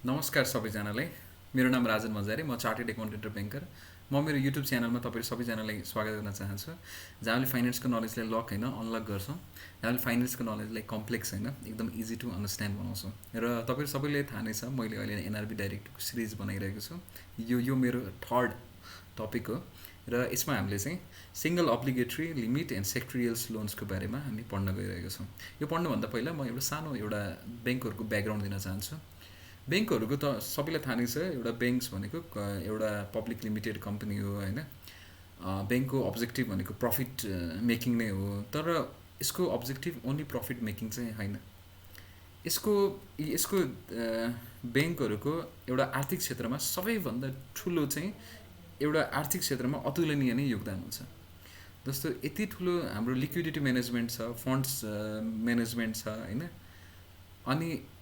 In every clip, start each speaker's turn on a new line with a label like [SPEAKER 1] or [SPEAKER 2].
[SPEAKER 1] नमस्कार सबैजनालाई। मेरो नाम राजन मजारी, म चार्टेड एकाउन्टेन्ट र ब्याङ्कर। म मेरो युट्युब च्यानलमा तपाईँ सबैजनालाई स्वागत गर्न चाहन्छु, जहाँ हामीले फाइनेन्सको नलेजलाई लक होइन अनलक गर्छौँ, जहाँ हामीले फाइनेन्सको नलेजलाई कम्प्लेक्स होइन एकदम इजी टु अन्डरस्ट्यान्ड बनाउँछौँ। र तपाईँहरू सबैले थाहा नै छ, मैले अहिले एनआरबी डाइरेक्टको सिरिज बनाइरहेको छु। यो मेरो थर्ड टपिक हो र यसमा हामीले चाहिँ सिङ्गल अब्लिगेटरी लिमिट एन्ड सेक्टोरियल्स लोन्सको बारेमा हामी पढ्न गइरहेको छौँ। यो पढ्नुभन्दा पहिला म एउटा ब्याङ्कहरूको ब्याकग्राउन्ड दिन चाहन्छु। ब्याङ्कहरूको त सबैलाई थाहा नै छ, एउटा ब्याङ्क्स भनेको एउटा पब्लिक लिमिटेड कम्पनी हो होइन। ब्याङ्कको अब्जेक्टिभ भनेको प्रफिट मेकिङ नै हो, तर यसको अब्जेक्टिभ ओन्ली प्रफिट मेकिङ चाहिँ होइन। यसको यसको ब्याङ्कहरूको एउटा आर्थिक क्षेत्रमा सबैभन्दा ठुलो चाहिँ एउटा आर्थिक क्षेत्रमा अतुलनीय नै योगदान हुन्छ। जस्तो यति ठुलो हाम्रो लिक्विडिटी म्यानेजमेन्ट छ, फन्ड्स म्यानेजमेन्ट छ होइन। अनि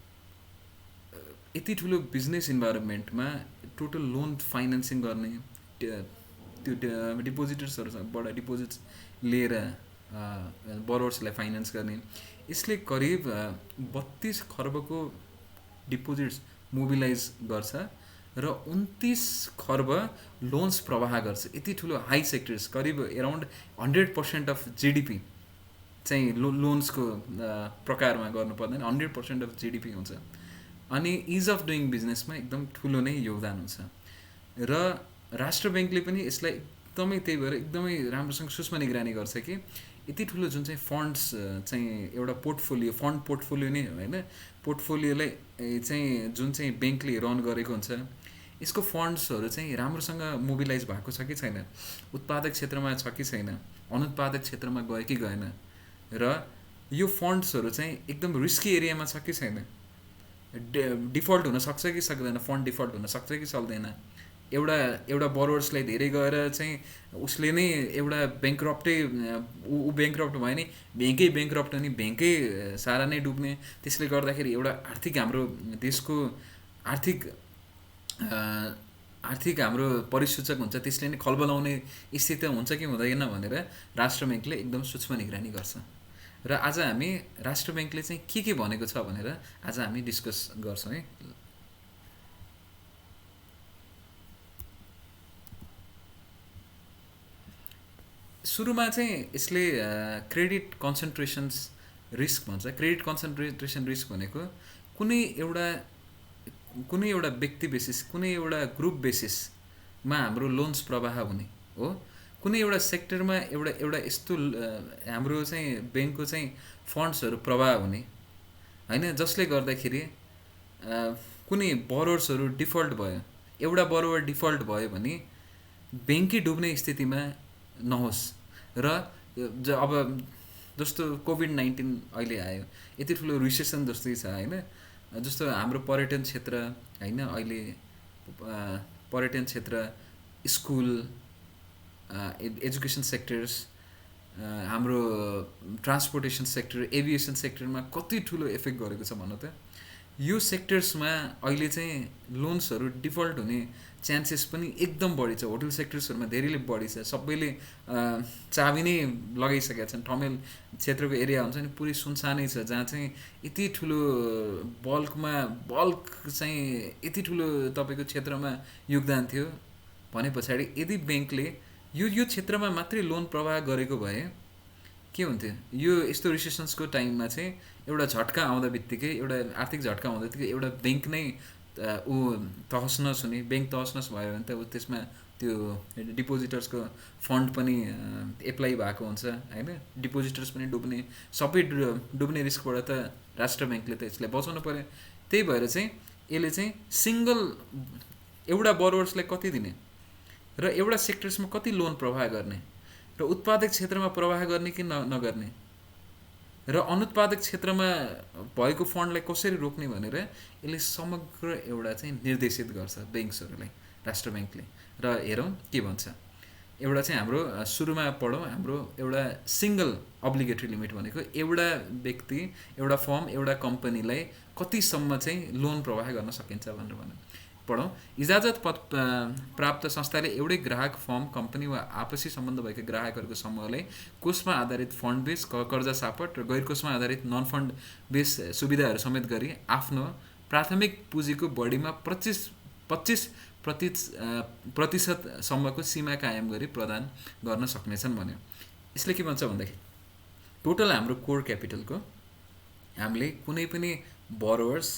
[SPEAKER 1] यति ठुलो बिजनेस इन्भाइरोमेन्टमा टोटल लोन फाइनेन्सिङ गर्ने, त्यो डिपोजिटर्सहरूबाट डिपोजिट्स लिएर बरोवर्सलाई फाइनेन्स गर्ने, यसले करिब 32 खर्बको डिपोजिट्स मोबिलाइज गर्छ र 29 खर्ब लोन्स प्रवाह गर्छ। यति ठुलो हाई सेक्टर्स, करिब एराउन्ड 100% अफ जिडिपी चाहिँ लोन्सको प्रकारमा गर्नु पर्दैन, 100% अफ जिडिपी हुन्छ। अनि इज अफ डुइङ बिजनेसमा एकदम ठुलो नै योगदान हुन्छ। र राष्ट्र ब्याङ्कले पनि यसलाई एकदमै, त्यही भएर एकदमै राम्रोसँग सूक्ष्म निगरानी गर्छ कि यति ठुलो जुन चाहिँ फन्ड्स चाहिँ एउटा पोर्टफोलियो, फन्ड पोर्टफोलियो नै हो होइन। पोर्टफोलियोलाई चाहिँ जुन चाहिँ ब्याङ्कले रन गरेको हुन्छ, यसको फन्ड्सहरू चाहिँ राम्रोसँग मोबिलाइज भएको छ कि छैन, उत्पादक क्षेत्रमा छ कि छैन, अनुत्पादक क्षेत्रमा गयो कि गएन, र यो फन्ड्सहरू चाहिँ एकदम रिस्की एरियामा छ कि छैन, डिफल्ट हुन सक्छ कि सक्दैन, फन्ड डिफल्ट हुन सक्छ कि सक्दैन, एउटा बरोवर्सलाई धेरै गएर चाहिँ उसले नै एउटा ब्याङ्क्रप्टै ऊ ब्याङ्क्रप्ट भयो नि, ब्याङ्कै ब्याङ्क्रप्ट अनि ब्याङ्कै सारा नै डुब्ने। त्यसले गर्दाखेरि एउटा हाम्रो देशको आर्थिक हाम्रो परिसूचक हुन्छ, त्यसले नै खलबलाउने स्थिति हुन्छ कि हुँदैन भनेर राष्ट्र ब्याङ्कले एकदम सूक्ष्म निगरानी गर्छ। र आज हामी राष्ट्र ब्याङ्कले चाहिँ के भनेको छ भनेर आज हामी डिस्कस गर्छौँ है। सुरुमा चाहिँ यसले क्रेडिट कन्सन्ट्रेसन्स रिस्क भन्छ। क्रेडिट कन्सन्ट्रेसन रिस्क भनेको कुनै एउटा व्यक्ति बेसिस, कुनै एउटा ग्रुप बेसिसमा हाम्रो लोन्स प्रवाह हुने हो। कुनै एउटा सेक्टरमा एउटा यस्तो हाम्रो चाहिँ ब्याङ्कको चाहिँ फन्ड्सहरू प्रवाह हुने होइन, जसले गर्दाखेरि कुनै बरोवर्सहरू डिफल्ट भयो, एउटा बरोवर डिफल्ट भयो भने ब्याङ्कै डुब्ने स्थितिमा नहोस्। र अब जस्तो कोभिड-19 अहिले आयो, यति ठुलो रिसेसन जस्तै छ होइन। जस्तो हाम्रो पर्यटन क्षेत्र होइन, अहिले पर्यटन क्षेत्र, स्कुल, एजुकेसन सेक्टर्स, हाम्रो ट्रान्सपोर्टेसन सेक्टर, एभिएसन सेक्टरमा कति ठुलो इफेक्ट गरेको छ भन्नु त। यो सेक्टर्समा अहिले चाहिँ लोन्सहरू डिफल्ट हुने चान्सेस पनि एकदम बढी छ। होटल सेक्टर्सहरूमा धेरैले बढी छ। सबैले चाबी नै लगाइसकेका छन्। ठमेल क्षेत्रको एरिया हुन्छ नि, पुरै सुनसानै छ, जहाँ चाहिँ यति ठुलो बल्क चाहिँ यति ठुलो तपाईँको क्षेत्रमा योगदान थियो भने पछाडि यदि ब्याङ्कले यो क्षेत्रमा मात्रै लोन प्रवाह गरेको भए के हुन्थ्यो। यो यस्तो रिसेसन्सको टाइममा चाहिँ एउटा झट्का आउँदा बित्तिकै, एउटा आर्थिक झट्का आउँदा बित्तिकै एउटा ब्याङ्क नै ऊ तहस नस हुने, ब्याङ्क तहस नस भयो भने त त्यसमा त्यो डिपोजिटर्सको फन्ड पनि एप्लाई भएको हुन्छ होइन। डिपोजिटर्स पनि डुब्ने, सबै डुब्ने रिस्कबाट त राष्ट्र ब्याङ्कले त यसलाई बचाउनु पऱ्यो। त्यही भएर चाहिँ यसले चाहिँ सिङ्गल एउटा बरोवर्सलाई कति दिने र एउटा सेक्टर्समा कति लोन प्रवाह गर्ने र उत्पादक क्षेत्रमा प्रवाह गर्ने कि नगर्ने र अनुत्पादक क्षेत्रमा भएको फन्डलाई कसरी रोक्ने भनेर यसले समग्र एउटा चाहिँ निर्देशित गर्छ ब्याङ्क्सहरूलाई, राष्ट्र ब्याङ्कले। र हेरौँ के भन्छ। एउटा चाहिँ हाम्रो सुरुमा पढौँ, हाम्रो एउटा सिङ्गल अब्लिगेटरी लिमिट भनेको एउटा व्यक्ति, एउटा फर्म, एउटा कम्पनीलाई कतिसम्म चाहिँ लोन प्रवाह गर्न सकिन्छ भनेर पढौँ। इजाजत प्राप्त संस्थाले एउटै ग्राहक, फर्म, कम्पनी वा आपसी सम्बन्ध भएका ग्राहकहरूको समूहलाई कोषमा आधारित फन्ड बेस, कर्जा सापट र गैर कोषमा आधारित नन फन्ड बेस सुविधाहरू समेत गरी आफ्नो प्राथमिक पुँजीको बढीमा 25% सीमा कायम गरी प्रदान गर्न सक्नेछन् भन्यो। यसले के भन्छ भन्दाखेरि टोटल हाम्रो कोर क्यापिटलको हामीले कुनै पनि बरोवर्स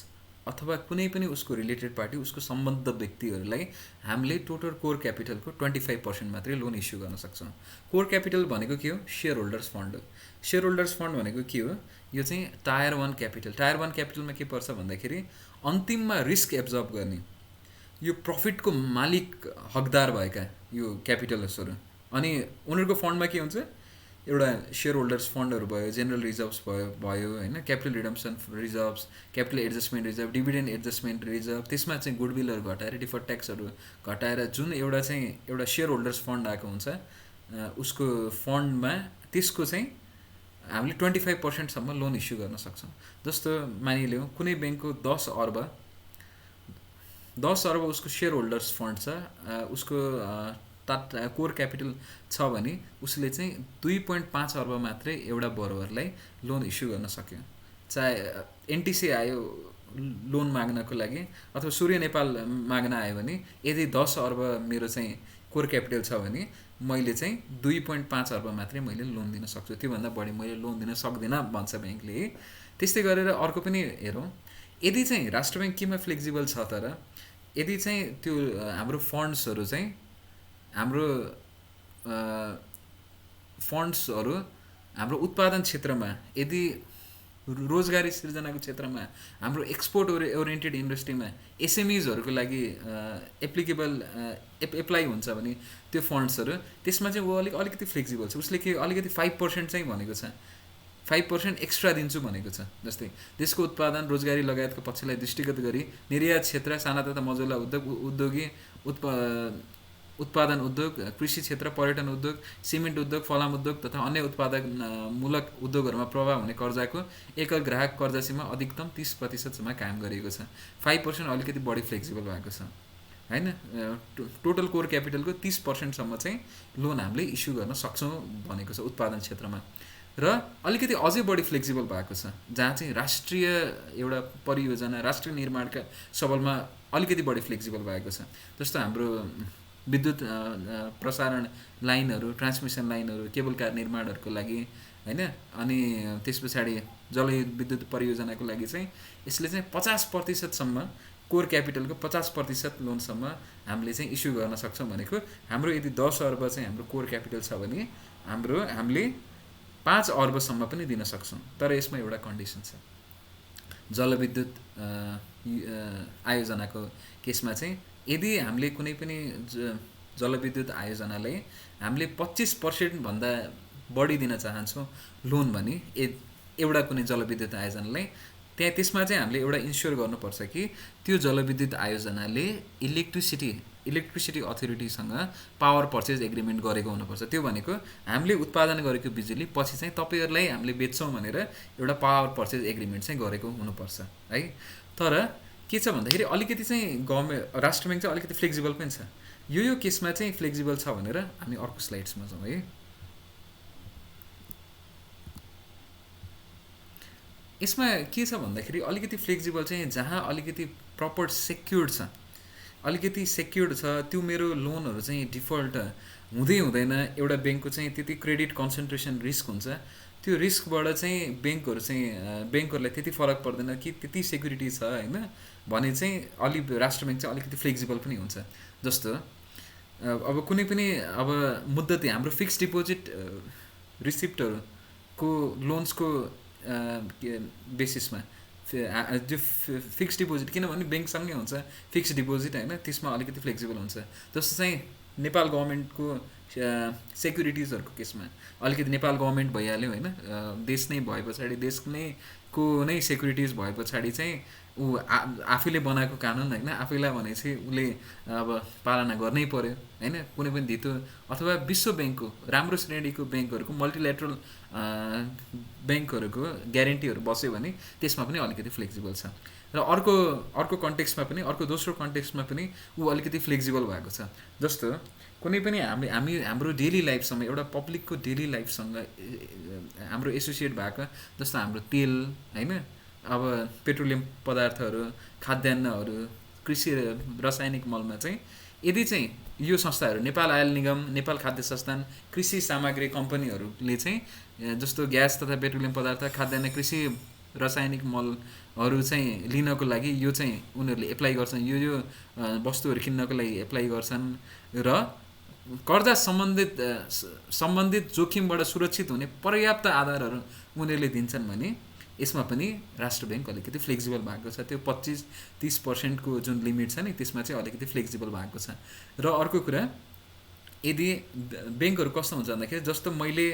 [SPEAKER 1] अथवा कुनै पनि उसको रिलेटेड पार्टी उसको सम्बद्ध व्यक्तिहरूलाई हामीले टोटल कोर क्यापिटलको 25% मात्रै लोन इस्यु गर्न सक्छौँ। कोर क्यापिटल भनेको के हो? सेयर होल्डर्स फन्ड हो। सेयर होल्डर्स फन्ड भनेको के हो? यो चाहिँ टायर 1 क्यापिटल। टायर 1 क्यापिटलमा के पर्छ भन्दाखेरि अन्तिममा रिस्क एब्जर्ब गर्ने यो प्रफिटको मालिक हकदार भएका यो क्यापिटलिस्टहरू, अनि उनीहरूको फन्डमा के हुन्छ? एउटा सेयर होल्डर्स फन्डहरू भयो, जेनरल रिजर्भ्स भयो होइन, capital redemption reserves, capital adjustment reserve, dividend adjustment reserve, त्यसमा चाहिँ गुडविलहरू घटाएर डिफर्ड ट्याक्सहरू घटाएर जुन एउटा सेयर होल्डर्स फन्ड आएको हुन्छ उसको फन्डमा त्यसको चाहिँ हामीले 25%सम्म लोन इस्यु गर्न सक्छौँ। जस्तो मानिलिउँ कुनै ब्याङ्कको 10 अर्ब उसको सेयर होल्डर्स फन्ड छ, उसको कोर क्यापिटल छ भने उसले चाहिँ 2.5 अर्ब मात्रै एउटा बरोवरलाई लोन इस्यु गर्न सक्यो। चाहे एनटिसी आयो लोन माग्नको लागि अथवा सूर्य नेपाल माग्न आयो भने यदि 10 अर्ब मेरो चाहिँ कोर क्यापिटल छ भने मैले चाहिँ 2.5 अर्ब मात्रै मैले लोन दिन सक्छु, त्योभन्दा बढी मैले लोन दिन सक्दिनँ भन्छ ब्याङ्कले। त्यस्तै गरेर अर्को पनि हेरौँ, यदि चाहिँ राष्ट्र ब्याङ्क केमा फ्लेक्सिबल छ तर यदि चाहिँ त्यो हाम्रो फन्ड्सहरू चाहिँ हाम्रो फन्ड्सहरू हाम्रो उत्पादन क्षेत्रमा यदि रोजगारी सिर्जनाको क्षेत्रमा हाम्रो एक्सपोर्ट ओरिएन्टेड इन्डस्ट्रीमा एसएमइजहरूको लागि एप्लाई हुन्छ भने त्यो फन्ड्सहरू त्यसमा चाहिँ ऊ अलिकति फ्लेक्सिबल छ। उसले के अलिकति 5% चाहिँ भनेको छ, 5% एक्स्ट्रा दिन्छु भनेको छ। जस्तै देशको उत्पादन रोजगारी लगायतको पक्षलाई दृष्टिगत गरी निर्यात क्षेत्र, साना तथा मझौला उद्योगी उत्पादन उद्योग, कृषि क्षेत्र, पर्यटन उद्योग, सिमेन्ट उद्योग, फलाम उद्योग तथा अन्य उत्पादनमूलक उद्योगहरूमा प्रभाव हुने कर्जाको एकल ग्राहक कर्जा सीमा अधिकतम 30%सम्म कायम गरिएको छ। 5% अलिकति बढी फ्लेक्सिबल भएको छ हैन। टोटल कोर क्यापिटलको 30%सम्म चाहिँ लोन हामीले इस्यु गर्न सक्छौँ भनेको छ उत्पादन क्षेत्रमा। र अलिकति अझै बढी फ्लेक्सिबल भएको छ जहाँ चाहिँ राष्ट्रिय एउटा परियोजना, राष्ट्रिय निर्माणका सबलमा अलिकति बढी फ्लेक्सिबल भएको छ। जस्तो हाम्रो विद्युत प्रसारण लाइनहरू, ट्रान्समिसन लाइनहरू, केबल कार निर्माणहरूको लागि हैन, अनि त्यस पछाडि जलविद्युत परियोजनाको लागि चाहिँ यसले चाहिँ 50%सम्म कोर क्यापिटलको 50% लोनसम्म हामीले चाहिँ इस्यु गर्न सक्छौँ भनेको। हाम्रो यदि 10 अर्ब चाहिँ हाम्रो कोर क्यापिटल छ भने हामीले 5 अर्बसम्म पनि दिन सक्छौँ। तर यसमा एउटा कन्डिसन छ, जलविद्युत आयोजनाको केसमा चाहिँ यदि हामीले कुनै पनि जलविद्युत आयोजनालाई हामीले 25% भन्दा बढी दिन चाहन्छौँ लोन भने एउटा कुनै जलविद्युत आयोजनालाई त्यसमा चाहिँ हामीले एउटा इन्स्योर गर्नुपर्छ कि त्यो जलविद्युत आयोजनाले इलेक्ट्रिसिटी अथोरिटीसँग पावर पर्चेज एग्रिमेन्ट गरेको हुनुपर्छ। त्यो भनेको हामीले उत्पादन गरेको बिजुली पछि चाहिँ तपाईँहरूलाई हामीले बेच्छौँ भनेर एउटा पावर पर्चेज एग्रिमेन्ट चाहिँ गरेको हुनुपर्छ है। तर के छ भन्दाखेरि अलिकति चाहिँ राष्ट्र ब्याङ्क चाहिँ अलिकति फ्लेक्सिबल पनि छ। यो केसमा चाहिँ फ्लेक्सिबल छ भनेर हामी अर्को स्लाइड्समा जाउँ है। यसमा के छ भन्दाखेरि अलिकति फ्लेक्सिबल चाहिँ जहाँ अलिकति प्रपर सेक्युर्ड छ, अलिकति सेक्युर्ड छ, त्यो मेरो लोनहरू चाहिँ डिफल्ट हुँदैन। एउटा ब्याङ्कको चाहिँ त्यति क्रेडिट कन्सन्ट्रेसन रिस्क हुन्छ, त्यो रिस्कबाट चाहिँ ब्याङ्कहरूलाई त्यति फरक पर्दैन कि त्यति सेक्युरिटी छ होइन भने चाहिँ राष्ट्र ब्याङ्क चाहिँ अलिकति फ्लेक्सिबल पनि हुन्छ। जस्तो अब कुनै पनि अब मुद्दती हाम्रो फिक्स डिपोजिट रिसिप्टहरूको लोन्सको बेसिसमा जो फिक्स डिपोजिट, किनभने ब्याङ्कसँगै हुन्छ फिक्स डिपोजिट होइन, त्यसमा अलिकति फ्लेक्सिबल हुन्छ। जस्तो चाहिँ नेपाल गभर्मेन्टको सेक्युरिटिजहरूको केसमा अलिकति नेपाल गभर्मेन्ट भइहाल्यो होइन, देश नै भए पछाडि देशको नै सेक्युरिटिज भए पछाडि चाहिँ ऊ आफैले बनाएको कानुन होइन, आफैलाई भनेपछि उसले अब पालना गर्नै पर्यो होइन। कुनै पनि धितो अथवा विश्व ब्याङ्कको राम्रो श्रेणीको ब्याङ्कहरूको मल्टिल्याटरल ब्याङ्कहरूको ग्यारेन्टीहरू बस्यो भने त्यसमा पनि अलिकति फ्लेक्सिबल छ। र अर्को कन्टेक्स्टमा पनि, अर्को दोस्रो कन्टेक्स्टमा पनि ऊ अलिकति फ्लेक्सिबल भएको छ। जस्तो कुनै पनि हाम्रो डेली लाइफसँग, एउटा पब्लिकको डेली लाइफसँग हाम्रो एसोसिएट भएको, जस्तो हाम्रो तेल होइन, अब पेट्रोलियम पदार्थहरू, खाद्यान्नहरू, कृषि रासायनिक मलमा चाहिँ यदि चाहिँ यो संस्थाहरू नेपाल आयल निगम, नेपाल खाद्य संस्थान, कृषि सामग्री कम्पनीहरूले चाहिँ जस्तो ग्यास तथा पेट्रोलियम पदार्थ, खाद्यान्न, कृषि रासायनिक मलहरू चाहिँ लिनको लागि यो चाहिँ उनीहरूले एप्लाई गर्छन्, यो वस्तुहरू किन्नको लागि एप्लाई गर्छन् र कर्जा सम्बन्धित जोखिमबाट सुरक्षित हुने पर्याप्त आधारहरू उनीहरूले दिन्छन् भने यसमा पनि राष्ट्र ब्याङ्क अलिकति फ्लेक्सिबल भएको छ। त्यो 25-30% जुन लिमिट छ नि त्यसमा चाहिँ अलिकति फ्लेक्सिबल भएको छ। र अर्को कुरा, यदि ब्याङ्कहरू कस्तो हुन्छ भन्दाखेरि जस्तो मैले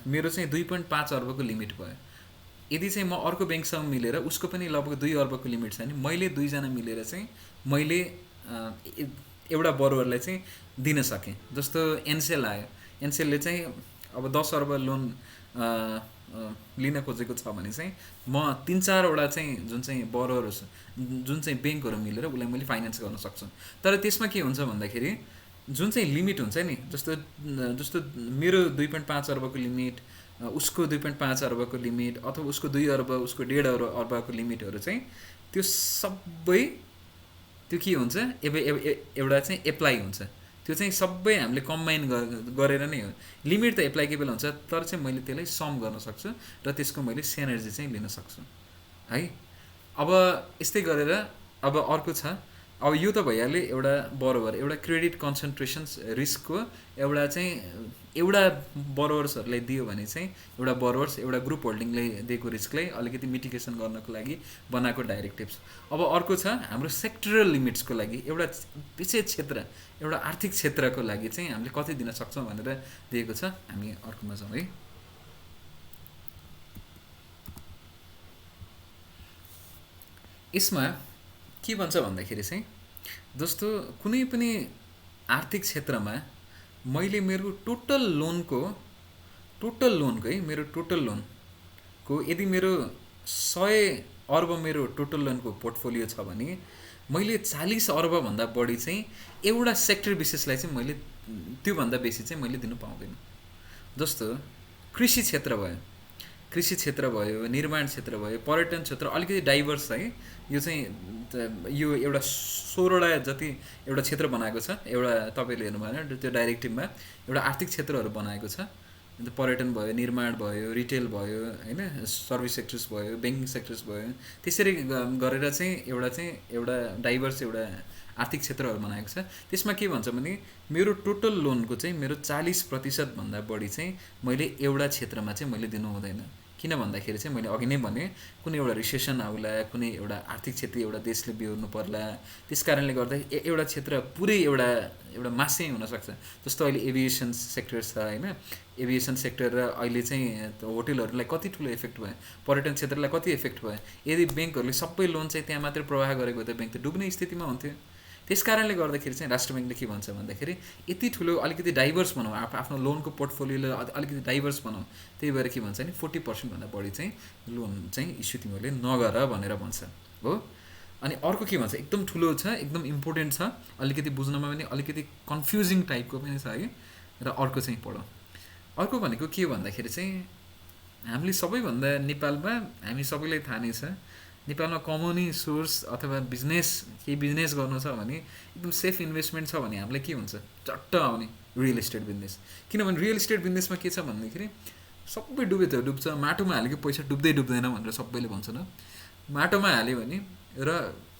[SPEAKER 1] मेरो चाहिँ 2.5 अर्बको लिमिट भयो, यदि चाहिँ म अर्को ब्याङ्कसँग मिलेर उसको पनि लगभग 2 अर्बको लिमिट छ भने मैले दुईजना मिलेर चाहिँ मैले एउटा बरुवरलाई चाहिँ दिन सकेँ। जस्तो एनसेल आयो, एनसेलले चाहिँ अब 10 अर्ब लोन लिन खोजेको छ भने चाहिँ म 3-4वटा चाहिँ जुन चाहिँ बरुवरहरू छ, जुन चाहिँ ब्याङ्कहरू मिलेर उसलाई मैले फाइनेन्स गर्न सक्छु। तर त्यसमा के हुन्छ भन्दाखेरि जुन चाहिँ लिमिट हुन्छ नि, जस्तो मेरो 2.5 अर्बको लिमिट, उसको 2.5 अर्बको लिमिट, अथवा उसको 2 अर्ब, उसको 1.5 अर्बको लिमिटहरू चाहिँ त्यो सबै त्यो के हुन्छ एउटा चाहिँ एप्लाई हुन्छ। त्यो चाहिँ सबै हामीले कम्बाइन गरेर नै हो। लिमिट त एप्लाइकेबल हुन्छ, तर चाहिँ मैले त्यसलाई सम गर्न सक्छु र त्यसको मैले सिनर्जी चाहिँ लिन सक्छु है। अब यस्तै गरेर अब अर्को छ, अब यो त भइहाल्यो एउटा बरोबर, एउटा क्रेडिट कन्सन्ट्रेसन्स रिस्कको एउटा चाहिँ एउटा बरोवर्सहरूलाई दियो भने चाहिँ एउटा बरोवर्स एउटा ग्रुप होल्डिङले दिएको रिस्कलाई अलिकति मिटिगेसन गर्नको लागि बनाएको डाइरेक्टिभ्स। अब अर्को छ हाम्रो सेक्टरल लिमिट्सको लागि, एउटा विशेष क्षेत्र, एउटा आर्थिक क्षेत्रको लागि चाहिँ हामीले कति दिन सक्छौँ भनेर दिएको छ। हामी अर्कोमा जाउँ है। यसमा के भन्छ भन्दाखेरि चाहिँ जस्तो कुनै पनि आर्थिक क्षेत्रमा मैले मेरो टोटल लोनको है, मेरो टोटल लोनको यदि मेरो 100 अर्ब मेरो टोटल लोनको पोर्टफोलियो छ भने मैले 40 अर्बभन्दा बढी चाहिँ एउटा सेक्टर विशेषलाई चाहिँ मैले त्योभन्दा बेसी चाहिँ मैले दिनु पाउँदैन। जस्तो कृषि क्षेत्र भयो, निर्माण क्षेत्र भयो, पर्यटन क्षेत्र अलिकति डाइभर्स है। यो चाहिँ यो एउटा 16वटा जति एउटा क्षेत्र बनाएको छ, एउटा तपाईँले हेर्नु भएन त्यो डाइरेक्टिभमा एउटा आर्थिक क्षेत्रहरू बनाएको छ। पर्यटन भयो, निर्माण भयो, रिटेल भयो होइन, सर्भिस सेक्टर्स भयो, ब्याङ्किङ सेक्टर्स भयो, त्यसरी गरेर चाहिँ एउटा डाइभर्स एउटा आर्थिक क्षेत्रहरू बनाएको छ। त्यसमा के भन्छ भने मेरो टोटल लोनको चाहिँ मेरो 40% भन्दा बढी चाहिँ मैले एउटा क्षेत्रमा चाहिँ मैले दिनु हुँदैन। किन भन्दाखेरि चाहिँ मैले अघि नै भने कुनै एउटा रिसेसन आउला, कुनै एउटा आर्थिक क्षेत्र एउटा देशले बिहोर्नु पर्ला, त्यस कारणले गर्दा एउटा क्षेत्र पुरै एउटा मासै हुनसक्छ। जस्तो अहिले एभिएसन सेक्टर छ होइन, एभिएसन सेक्टर र अहिले चाहिँ होटेलहरूलाई कति ठुलो इफेक्ट भयो, पर्यटन क्षेत्रलाई कति इफेक्ट भयो। यदि ब्याङ्कहरूले सबै लोन चाहिँ त्यहाँ मात्रै प्रवाह गरेको त ब्याङ्क त डुब्ने स्थितिमा हुन्थ्यो। त्यस कारणले गर्दाखेरि चाहिँ राष्ट्र ब्याङ्कले के भन्छ भन्दाखेरि यति ठुलो अलिकति डाइभर्स बनाऊ, आफ्नो लोनको पोर्टफोलियोलाई अलिकति डाइभर्स बनाऊ। त्यही भएर के भन्छ नि 40% भन्दा बढी चाहिँ लोन चाहिँ इस्यु तिमीहरूले नगर भनेर भन्छ हो। अनि अर्को के भन्छ, एकदम ठुलो छ, एकदम इम्पोर्टेन्ट छ, अलिकति बुझ्नमा पनि अलिकति कन्फ्युजिङ टाइपको पनि छ है। र अर्को चाहिँ पढौँ। अर्को भनेको के भन्दाखेरि चाहिँ हामीले सबैभन्दा नेपालमा हामी सबैलाई थाहा नै छ, नेपालमा कमाउने सोर्स अथवा केही बिजनेस गर्नु छ भने एकदम सेफ इन्भेस्टमेन्ट छ भने हामीलाई के हुन्छ, चट्ट आउने रियल इस्टेट बिजनेस। किनभने रियल इस्टेट बिजनेसमा के छ भन्दाखेरि सबै डुबे त डुब्छ, माटोमा हालेको पैसा डुब्दैन भनेर सबैले भन्छन्। माटोमा हाल्यो भने र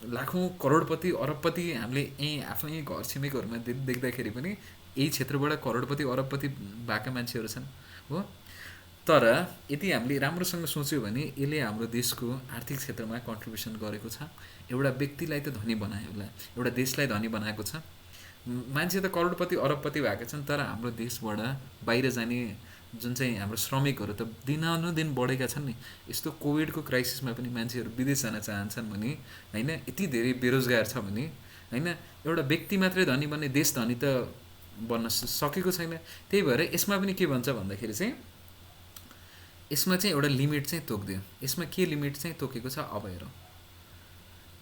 [SPEAKER 1] लाखौँ करोडपति अरबपति हामीले यहीँ आफ्नै घर छिमेकीहरूमा देख्दाखेरि पनि यही क्षेत्रबाट करोडपति अरबपति भएका मान्छेहरू छन् हो। तर यदि हामीले राम्रोसँग सोच्यो भने यसले हाम्रो देशको आर्थिक क्षेत्रमा कन्ट्रिब्युसन गरेको छ। एउटा व्यक्तिलाई त धनी बनायो होला, एउटा देशलाई धनी बनाएको छ। मान्छे त करोडपति अरबपति भएका छन्, तर हाम्रो देशबाट बाहिर जाने जुन चाहिँ हाम्रो श्रमिकहरू त दिनानुदिन बढेका छन् नि। यस्तो कोभिडको क्राइसिसमा पनि मान्छेहरू विदेश जान चाहन्छन् भने होइन, यति धेरै बेरोजगार छ भने होइन, एउटा व्यक्ति मात्रै धनी बन्ने देश धनी त बन्न सकेको छैन। त्यही भएर यसमा पनि के भन्छ भन्दाखेरि चाहिँ यसमा चाहिँ एउटा लिमिट चाहिँ तोकिदियो। यसमा के लिमिट चाहिँ तोकेको छ अब हेरौँ।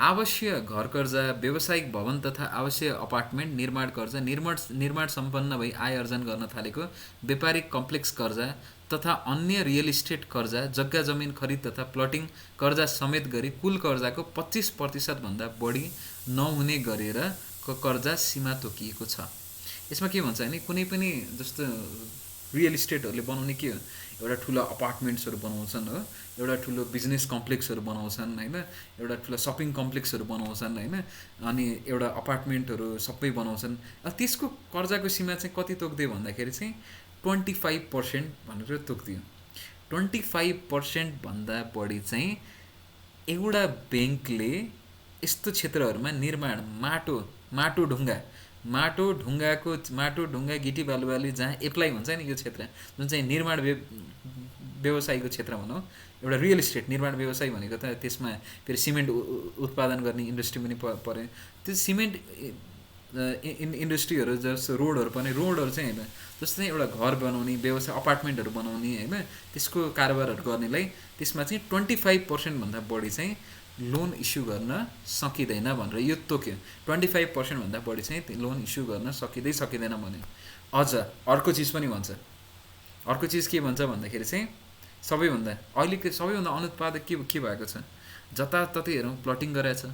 [SPEAKER 1] आवश्यक घर कर्जा, व्यावसायिक भवन तथा आवश्यक अपार्टमेन्ट निर्माण कर्जा, निर्माण सम्पन्न भई आय अर्जन गर्न थालेको व्यापारिक कम्प्लेक्स कर्जा, तथा अन्य रियल इस्टेट कर्जा, जग्गा जमिन खरिद तथा प्लटिङ कर्जा समेत गरी कुल कर्जाको 25% भन्दा बढी नहुने गरेर कर्जा सीमा तोकिएको छ। यसमा के भन्छ भने कुनै पनि जस्तो रियल इस्टेटहरूले बनाउने के हो, एउटा ठुलो अपार्टमेन्ट्सहरू बनाउँछन् हो, एउटा ठुलो बिजनेस कम्प्लेक्सहरू बनाउँछन् होइन, एउटा ठुलो सपिङ कम्प्लेक्सहरू बनाउँछन् होइन, अनि एउटा अपार्टमेन्टहरू सबै बनाउँछन्। त्यसको कर्जाको सीमा चाहिँ कति तोक्दियो भन्दाखेरि चाहिँ 25% भनेर तोक्दियो। 25% भन्दा बढी चाहिँ एउटा ब्याङ्कले यस्तो क्षेत्रहरूमा निर्माण माटो ढुङ्गा गिटी बालुवाली जहाँ एप्लाई हुन्छ नि यो क्षेत्र, जुन चाहिँ निर्माण व्यवसायको क्षेत्र भनौँ, एउटा रियल इस्टेट निर्माण व्यवसाय भनेको त त्यसमा फेरि सिमेन्ट उत्पादन गर्ने इन्डस्ट्री पनि पऱ्यो। त्यो सिमेन्ट इन्डस्ट्रीहरू जस्तो रोडहरू पनि, रोडहरू चाहिँ होइन, जस्तो चाहिँ एउटा घर बनाउने व्यवसाय अपार्टमेन्टहरू बनाउने होइन, त्यसको कारोबारहरू गर्नेलाई त्यसमा चाहिँ 25% भन्दा बढी चाहिँ लोन इस्यु गर्न सकिँदैन भनेर यो तोक्यो। 25% भन्दा बढी चाहिँ लोन इस्यु गर्न सकिँदैन भने। अझ अर्को चिज पनि भन्छ। अर्को चिज के भन्छ भन्दाखेरि चाहिँ अहिलेको सबैभन्दा अनुत्पादक के भएको छ, जताततै हेरौँ प्लटिङ गराएको छ,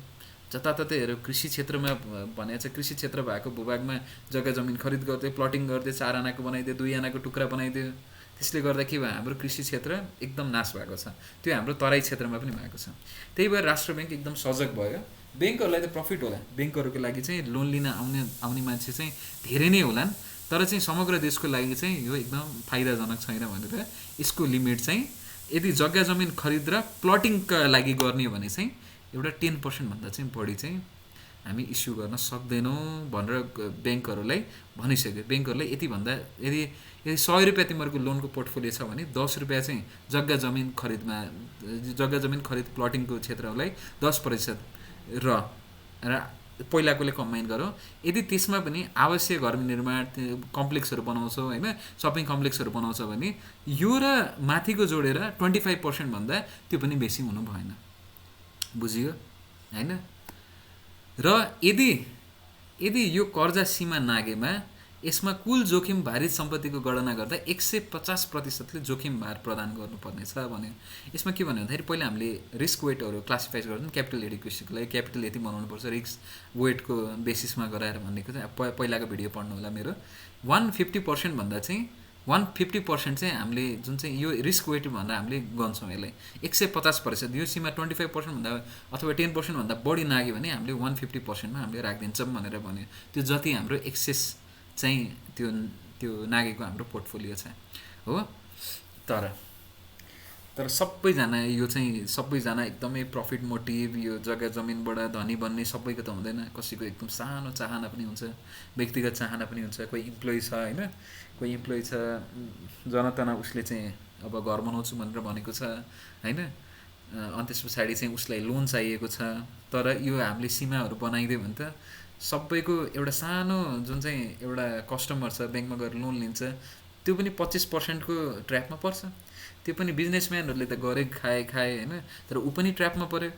[SPEAKER 1] जताततै हेरौँ कृषि क्षेत्रमा भनेको छ, कृषि क्षेत्र भएको भूभागमा जग्गा जमिन खरिद गर्दै प्लटिङ गर्दै 4 आनाको बनाइदियो, 2 आनाको टुक्रा बनाइदियो। त्यसले गर्दा के भयो, हाम्रो कृषि क्षेत्र एकदम नाश भएको छ। त्यो हाम्रो तराई क्षेत्रमा पनि भएको छ। त्यही भएर राष्ट्र ब्याङ्क एकदम सजग भयो। ब्याङ्कहरूलाई त प्रफिट होला, ब्याङ्कहरूको लागि चाहिँ लोन लिन आउने मान्छे चाहिँ धेरै नै होलान्, तर चाहिँ समग्र देशको लागि चाहिँ यो एकदम फाइदाजनक छैन भनेर यसको लिमिट चाहिँ यदि जग्गा जमिन खरिद र प्लटिङका लागि गर्ने हो भने चाहिँ एउटा 10% भन्दा चाहिँ बढी चाहिँ हामी इस्यु गर्न सक्दैनौँ भनेर ब्याङ्कहरूलाई भनिसक्यो। ब्याङ्कहरूले यदि 100 रुपियाँ तिमीहरूको लोनको पोर्टफोलियो छ भने 10 रुपियाँ चाहिँ जग्गा जमिन खरिद प्लटिङको क्षेत्रलाई 10% र पहिलाकोले कम्बाइन गरौँ। यदि त्यसमा पनि आवश्यक घर निर्माण कम्प्लेक्सहरू बनाउँछौ होइन, सपिङ कम्प्लेक्सहरू बनाउँछ भने यो र माथिको जोडेर 25% भन्दा त्यो पनि बेसी हुनु भएन। बुझियो होइन? र यदि यो कर्जा सीमा नागेमा यसमा कुल जोखिम भारित सम्पत्तिको गणना गर्दा 150%ले जोखिम भार प्रदान गर्नुपर्नेछ भने। यसमा के भन्यो भन्दाखेरि पहिला हामीले रिस्क वेटहरू क्लासिफाई गर्छौँ क्यापिटल एडिक्वेसीको लागि, क्यापिटल यति बनाउनुपर्छ रिस्क वेटको बेसिसमा गराएर भनेको चाहिँ पहिलाको भिडियो पढ्नु होला मेरो। 150% भन्दा चाहिँ 150% चाहिँ हामीले जुन चाहिँ यो रिस्क वेट भनेर हामीले गन्छौँ यसलाई 150%, यो सीमा 25% भन्दा अथवा 10% भन्दा बढी नाग्यो भने हामीले 150%मा हामीले राखिदिन्छौँ भनेर भन्यो। त्यो जति हाम्रो एक्सेस चाहिँ त्यो नागेको हाम्रो पोर्टफोलियो छ हो। तर सबैजना एकदमै प्रफिट मोटिभ, यो जग्गा जमिनबाट धनी बन्ने सबैको त हुँदैन। कसैको एकदम सानो चाहना पनि हुन्छ, व्यक्तिगत चाहना पनि हुन्छ। कोही इम्प्लोइ छ होइन, कोही इम्प्लोइ छ जनतना, उसले चाहिँ अब घर बनाउँछु भनेर भनेको छ होइन, अनि त्यस पछाडि चाहिँ उसलाई लोन चाहिएको छ। तर यो हामीले सीमाहरू बनाइदियो भने त सबैको एउटा सानो जुन चाहिँ एउटा कस्टमर छ ब्याङ्कमा गएर लोन लिन्छ त्यो पनि 25% को ट्र्यापमा पर्छ। त्यो पनि बिजनेसम्यानहरूले त गरे खाए होइन, तर ऊ पनि ट्र्यापमा पर्यो।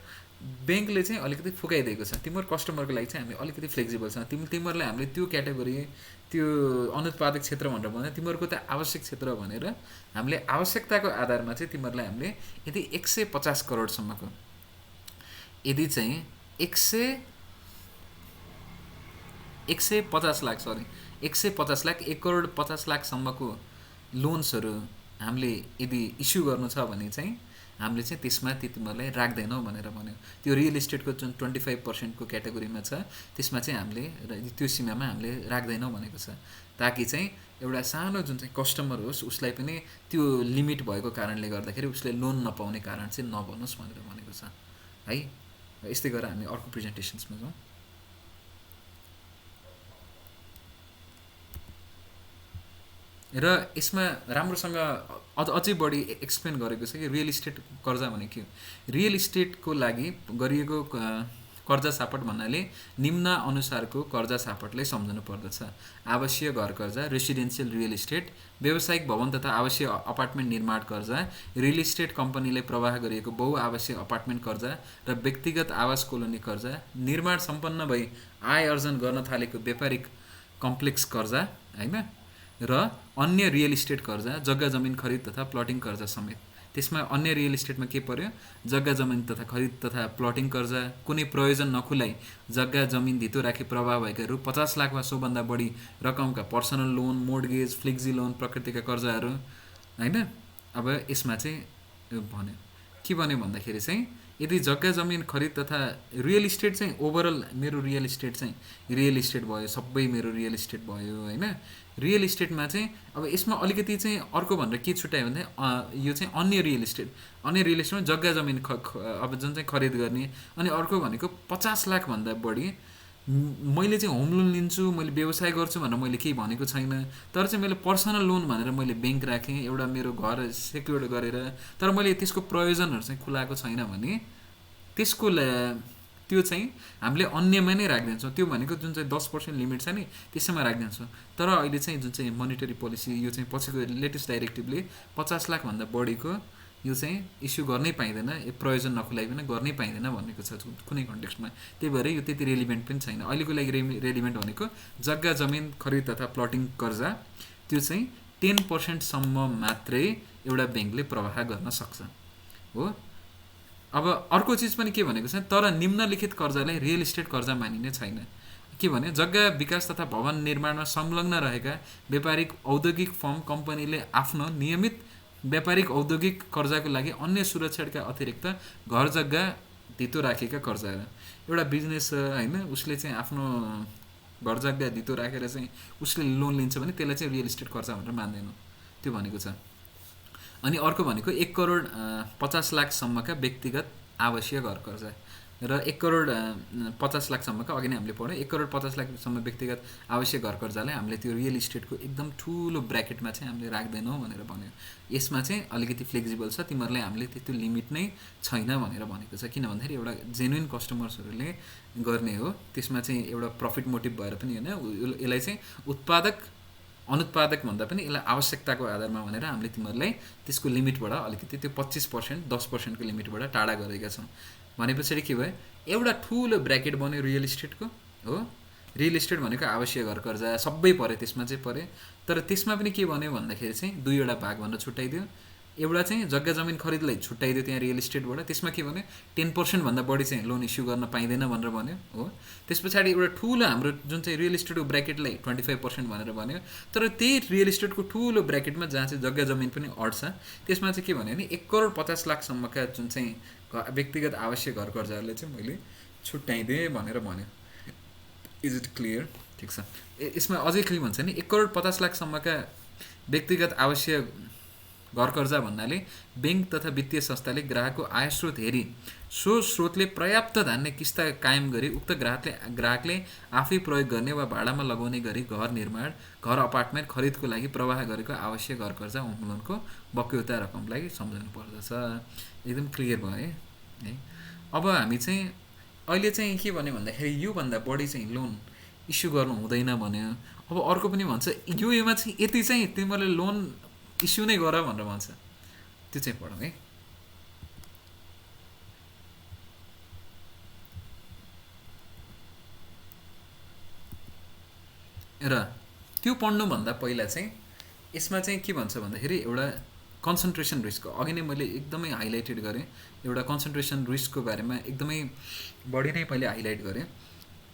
[SPEAKER 1] ब्याङ्कले चाहिँ अलिकति फुकाइदिएको छ। तिम्रो कस्टमरको लागि चाहिँ हामी अलिकति फ्लेक्सिबल छ, तिमीहरूलाई हामीले त्यो क्याटेगोरी त्यो अनुत्पादक क्षेत्र भनेर भन्दा तिमीहरूको त आवश्यक क्षेत्र भनेर हामीले आवश्यकताको आधारमा चाहिँ तिमीहरूलाई हामीले यदि 150 करोडसम्मको यदि चाहिँ 150 लाख 1 करोड 50 लाखसम्मको लोन्सहरू हामीले यदि इस्यु गर्नु छ भने चाहिँ हामीले चाहिँ त्यसमा तिमीहरूलाई राख्दैनौँ भनेर भन्यो। त्यो रियल इस्टेटको जुन 25% को क्याटेगोरीमा छ त्यसमा चाहिँ हामीले त्यो सीमामा हामीले राख्दैनौँ भनेको छ, ताकि चाहिँ एउटा सानो जुन चाहिँ कस्टमर होस् उसलाई पनि त्यो लिमिट भएको कारणले गर्दाखेरि उसले लोन नपाउने कारण चाहिँ नबनोस् भनेर भनेको छ है। यस्तै गरेर हामी अर्को प्रेजेन्टेसन्समा जाउँ। र यसमा राम्रोसँग अझै बढी एक्सप्लेन गरेको छ कि रियल इस्टेट कर्जा भने के हो। रियल इस्टेटको लागि गरिएको कर्जा सापट भन्नाले निम्न अनुसारको कर्जा सापटलाई सम्झनु पर्दछ। आवासीय घर कर्जा, रेसिडेन्सियल रियल इस्टेट, व्यावसायिक भवन तथा आवासीय अपार्टमेन्ट निर्माण कर्जा, रियल इस्टेट कम्पनीले प्रवाह गरिएको बहुआवासीय अपार्टमेन्ट कर्जा र व्यक्तिगत आवास कोलोनी कर्जा, निर्माण सम्पन्न भई आय अर्जन गर्न थालेको व्यापारिक कम्प्लेक्स कर्जा होइन, र अन्य रियल इस्टेट कर्जा, जग्गा जमिन खरिद तथा प्लटिङ कर्जा समेत। त्यसमा अन्य रियल इस्टेटमा के पर्यो, जग्गा जमिन तथा खरिद तथा प्लटिङ कर्जा, कुनै प्रयोजन नखुलाई जग्गा जमिन धितो राखी प्रभाव भएका रु 50 लाख वा सोभन्दा बढी रकमका personal loan, mortgage, flexi loan प्रकृतिका कर्जाहरू होइन। अब यसमा चाहिँ भन्यो के भन्यो भन्दाखेरि चाहिँ यदि जग्गा जमिन खरिद तथा रियल इस्टेट चाहिँ ओभरअल मेरो रियल इस्टेट चाहिँ रियल इस्टेट भयो, सबै मेरो रियल इस्टेट भयो होइन। रियल इस्टेटमा चाहिँ अब यसमा अलिकति चाहिँ अर्को भनेर के छुट्यायो भने यो चाहिँ अन्य रियल इस्टेट, अन्य रियल इस्टेटमा जग्गा जमिन अब जुन चाहिँ खरिद गर्ने, अनि अर्को भनेको 50 लाखभन्दा बढी मैले चाहिँ होम लोन लिन्छु, मैले व्यवसाय गर्छु भनेर मैले केही भनेको छैन, तर चाहिँ मैले पर्सनल लोन भनेर मैले ब्याङ्क राखेँ एउटा मेरो घर सेक्योर्ड गरेर, तर मैले त्यसको प्रयोजनहरू चाहिँ खुलाएको छैन भने त्यसको त्यो चाहिँ हामीले अन्यमा नै राखिदिन्छौँ। त्यो भनेको जुन चाहिँ 10% लिमिट छ नि त्यसैमा राखिदिन्छौँ। तर अहिले चाहिँ जुन चाहिँ मोनिटरी पोलिसी यो चाहिँ पछिको लेटेस्ट डाइरेक्टिभले 50 लाखभन्दा बढीको यो चाहिँ इस्यु गर्नै पाइँदैन, प्रयोजन नखुलाइकन गर्नै पाइँदैन भनेको छ कुनै कन्टेक्स्टमा। त्यही भएर यो त्यति रेलिभेन्ट पनि छैन अहिलेको लागि। रेलिभेन्ट भनेको जग्गा जमिन खरिद तथा प्लटिङ कर्जा त्यो चाहिँ 10% सम्म मात्रै एउटा ब्याङ्कले प्रवाह गर्न सक्छ हो। अब अर्को चिज पनि के भनेको छ, तर निम्नलिखित कर्जालाई रियल इस्टेट कर्जा मानिने छैन। के भने जग्गा विकास तथा भवन निर्माणमा संलग्न रहेका व्यापारिक औद्योगिक फर्म कम्पनीले आफ्नो नियमित व्यापारिक औद्योगिक कर्जाको लागि अन्य सुरक्षाका अतिरिक्त घर जग्गा धितो राखेका कर्जाहरू, एउटा बिजनेस होइन उसले चाहिँ आफ्नो घर जग्गा धितो राखेर चाहिँ उसले लोन लिन्छ भने त्यसलाई चाहिँ रियल इस्टेट कर्जा भनेर मान्दैन, त्यो भनेको छ। अनि अर्को भनेको 1 करोड 50 लाखसम्मका व्यक्तिगत आवासीय घर कर्जा र 1 करोड 50 लाखसम्मका अघि नै हामीले पढ्यौँ 1 करोड 50 लाखसम्म व्यक्तिगत आवासीय घर कर्जालाई हामीले त्यो रियल इस्टेटको एकदम ठुलो ब्र्याकेटमा चाहिँ हामीले राख्दैनौँ भनेर भन्यो। यसमा चाहिँ अलिकति फ्लेक्सिबल छ, तिमीहरूलाई हामीले त्यस्तो लिमिट नै छैन भनेर भनेको छ। किन भन्दाखेरि एउटा जेन्युन कस्टमर्सहरूले गर्ने हो, त्यसमा चाहिँ एउटा प्रफिट मोटिभ भएर पनि होइन, यसलाई चाहिँ उत्पादक अनुत्पादक भन्दा पनि यसलाई आवश्यकताको आधारमा भनेर हामीले तिमीहरूलाई त्यसको लिमिटबाट अलिकति त्यो 25% 10%को लिमिटबाट टाढा गरेका छौँ। भने पछाडि के भयो, एउटा ठुलो ब्र्याकेट बन्यो रियल इस्टेटको हो। रियल इस्टेट भनेको आवासीय घर कर्जा सबै पऱ्यो, त्यसमा चाहिँ पऱ्यो। तर त्यसमा पनि के भन्यो भन्दाखेरि चाहिँ दुईवटा भाग भनेर छुट्याइदियो। एउटा चाहिँ जग्गा जमिन खरिदलाई छुट्याइदियो त्यहाँ रियल इस्टेटबाट, त्यसमा के भन्यो 10% भन्दा बढी चाहिँ लोन इस्यु गर्न पाइँदैन भनेर भन्यो हो। त्यस पछाडि एउटा ठुलो हाम्रो जुन चाहिँ रियल इस्टेटको ब्र्याकेटलाई 25% भनेर भन्यो। तर त्यही रियल इस्टेटको ठुलो ब्र्याकेटमा जहाँ चाहिँ जग्गा जमिन पनि अड्छ त्यसमा चाहिँ के भन्यो भने 1 करोड 50 लाखसम्मका जुन चाहिँ व्यक्तिगत आवश्यक घर कर्जाहरूले चाहिँ मैले छुट्याइदिएँ भनेर भन्यो। Is it clear? ठिक छ। यसमा अझै के भन्छ नि 1 करोड 50 लाखसम्मका व्यक्तिगत आवश्यक घर कर्जा भन्नाले ब्याङ्क तथा वित्तीय संस्थाले ग्राहकको आय स्रोत हेरी सो स्रोतले पर्याप्त धान्य किस्ता कायम गरी उक्त ग्राहकले आफै प्रयोग गर्ने वा भाडामा लगाउने गरी घर निर्माण, घर अपार्टमेन्ट खरिदको लागि प्रवाह गरेको आवश्यक घर कर्जा होम लोनको बक्यौता रकमलाई सम्झाउनु पर्दछ। एकदम क्लियर भयो है। अब हामी चाहिँ अहिले चाहिँ के भन्यो भन्दाखेरि योभन्दा बढी चाहिँ लोन इस्यु गर्नु हुँदैन भन्यो। अब अर्को पनि भन्छ योमा चाहिँ यति चाहिँ तिमीहरूले लोन इस्यु नै गर भनेर भन्छ। त्यो चाहिँ पढौँ है। र त्यो पढ्नुभन्दा पहिला चाहिँ यसमा चाहिँ के भन्छ भन्दाखेरि एउटा कन्सन्ट्रेसन रिस्क, अघि नै मैले एकदमै हाइलाइटेड गरेँ, एउटा कन्सन्ट्रेसन रिस्कको बारेमा एकदमै बढी नै पहिले हाइलाइट गरेँ।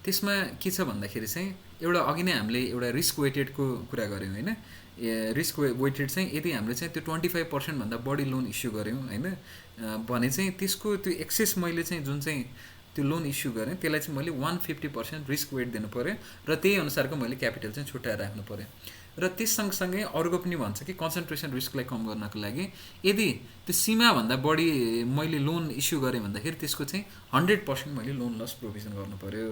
[SPEAKER 1] त्यसमा के छ भन्दाखेरि चाहिँ एउटा अघि नै हामीले एउटा रिस्क वेटेडको कुरा गऱ्यौँ होइन। रिस्क वेटेड चाहिँ यदि हामीले चाहिँ त्यो 25% भन्दा बढी लोन इस्यु गऱ्यौँ होइन भने चाहिँ त्यसको त्यो एक्सेस मैले चाहिँ जुन चाहिँ त्यो लोन इस्यु गरेँ त्यसलाई चाहिँ मैले 150% रिस्क वेट दिनु पऱ्यो र त्यही अनुसारको मैले क्यापिटल चाहिँ छुट्याएर राख्नु पऱ्यो। र त्यस सँगसँगै अर्को पनि भन्छ कि कन्सन्ट्रेसन रिस्कलाई कम गर्नको लागि यदि त्यो सीमाभन्दा बढी मैले लोन इस्यु गरेँ भन्दाखेरि त्यसको चाहिँ 100% मैले लोन लस प्रोभिजन गर्नु पऱ्यो।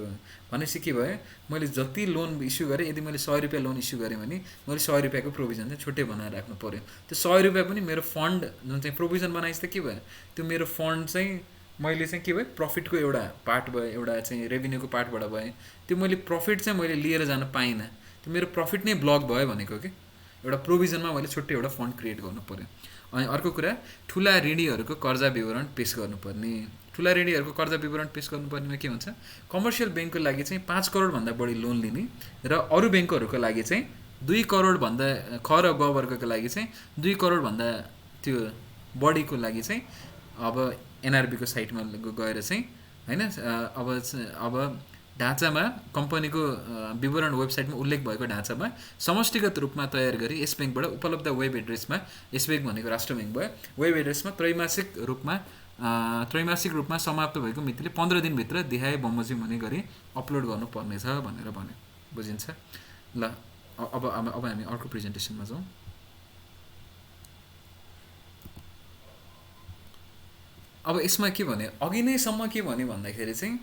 [SPEAKER 1] भनेपछि के भयो, मैले जति लोन इस्यु गरेँ यदि मैले 100 रुपियाँ लोन इस्यु गरेँ भने मैले 100 रुपियाँको प्रोभिजन चाहिँ छुट्टै बनाएर राख्नु पऱ्यो। त्यो 100 रुपियाँ पनि मेरो फन्ड जुन चाहिँ प्रोभिजन बनाएपछि त के भयो, त्यो मेरो फन्ड चाहिँ मैले चाहिँ के भयो प्रफिटको एउटा पार्ट भयो, एउटा चाहिँ रेभिन्यूको पार्टबाट भयो। त्यो मैले प्रफिट चाहिँ मैले लिएर जान पाइनँ, त्यो मेरो प्रफिट नै ब्लक भयो भनेको कि एउटा प्रोभिजनमा मैले छुट्टै एउटा फन्ड क्रिएट गर्नु पऱ्यो। अनि अर्को कुरा ठुला ऋणीहरूको कर्जा विवरण पेश गर्नुपर्ने। ठुला ऋणीहरूको कर्जा विवरण पेश गर्नुपर्नेमा के हुन्छ, कमर्सियल ब्याङ्कको लागि चाहिँ 5 करोडभन्दा बढी लोन लिने र अरू ब्याङ्कहरूको लागि चाहिँ 2 करोडभन्दा ख र ग वर्गको लागि चाहिँ 2 करोडभन्दा त्यो बढीको लागि चाहिँ अब एनआरबीको साइटमा गएर चाहिँ होइन अब ढाँचामा कम्पनीको विवरण वेबसाइटमा उल्लेख भएको ढाँचामा समष्टिगत रूपमा तयार गरी यस ब्याङ्कबाट उपलब्ध वेब एड्रेसमा, यस ब्याङ्क भनेको राष्ट्र ब्याङ्क भयो, वेब एड्रेसमा त्रैमासिक रूपमा समाप्त भएको मितिले 15 दिनभित्र देखाए बमोजिम हुने गरी अपलोड गर्नुपर्नेछ भनेर भन्यो। बुझिन्छ? ल अब हामी अर्को प्रेजेन्टेसनमा जाउँ। अब यसमा के भने अघि नैसम्म के भन्यो भन्दाखेरि चाहिँ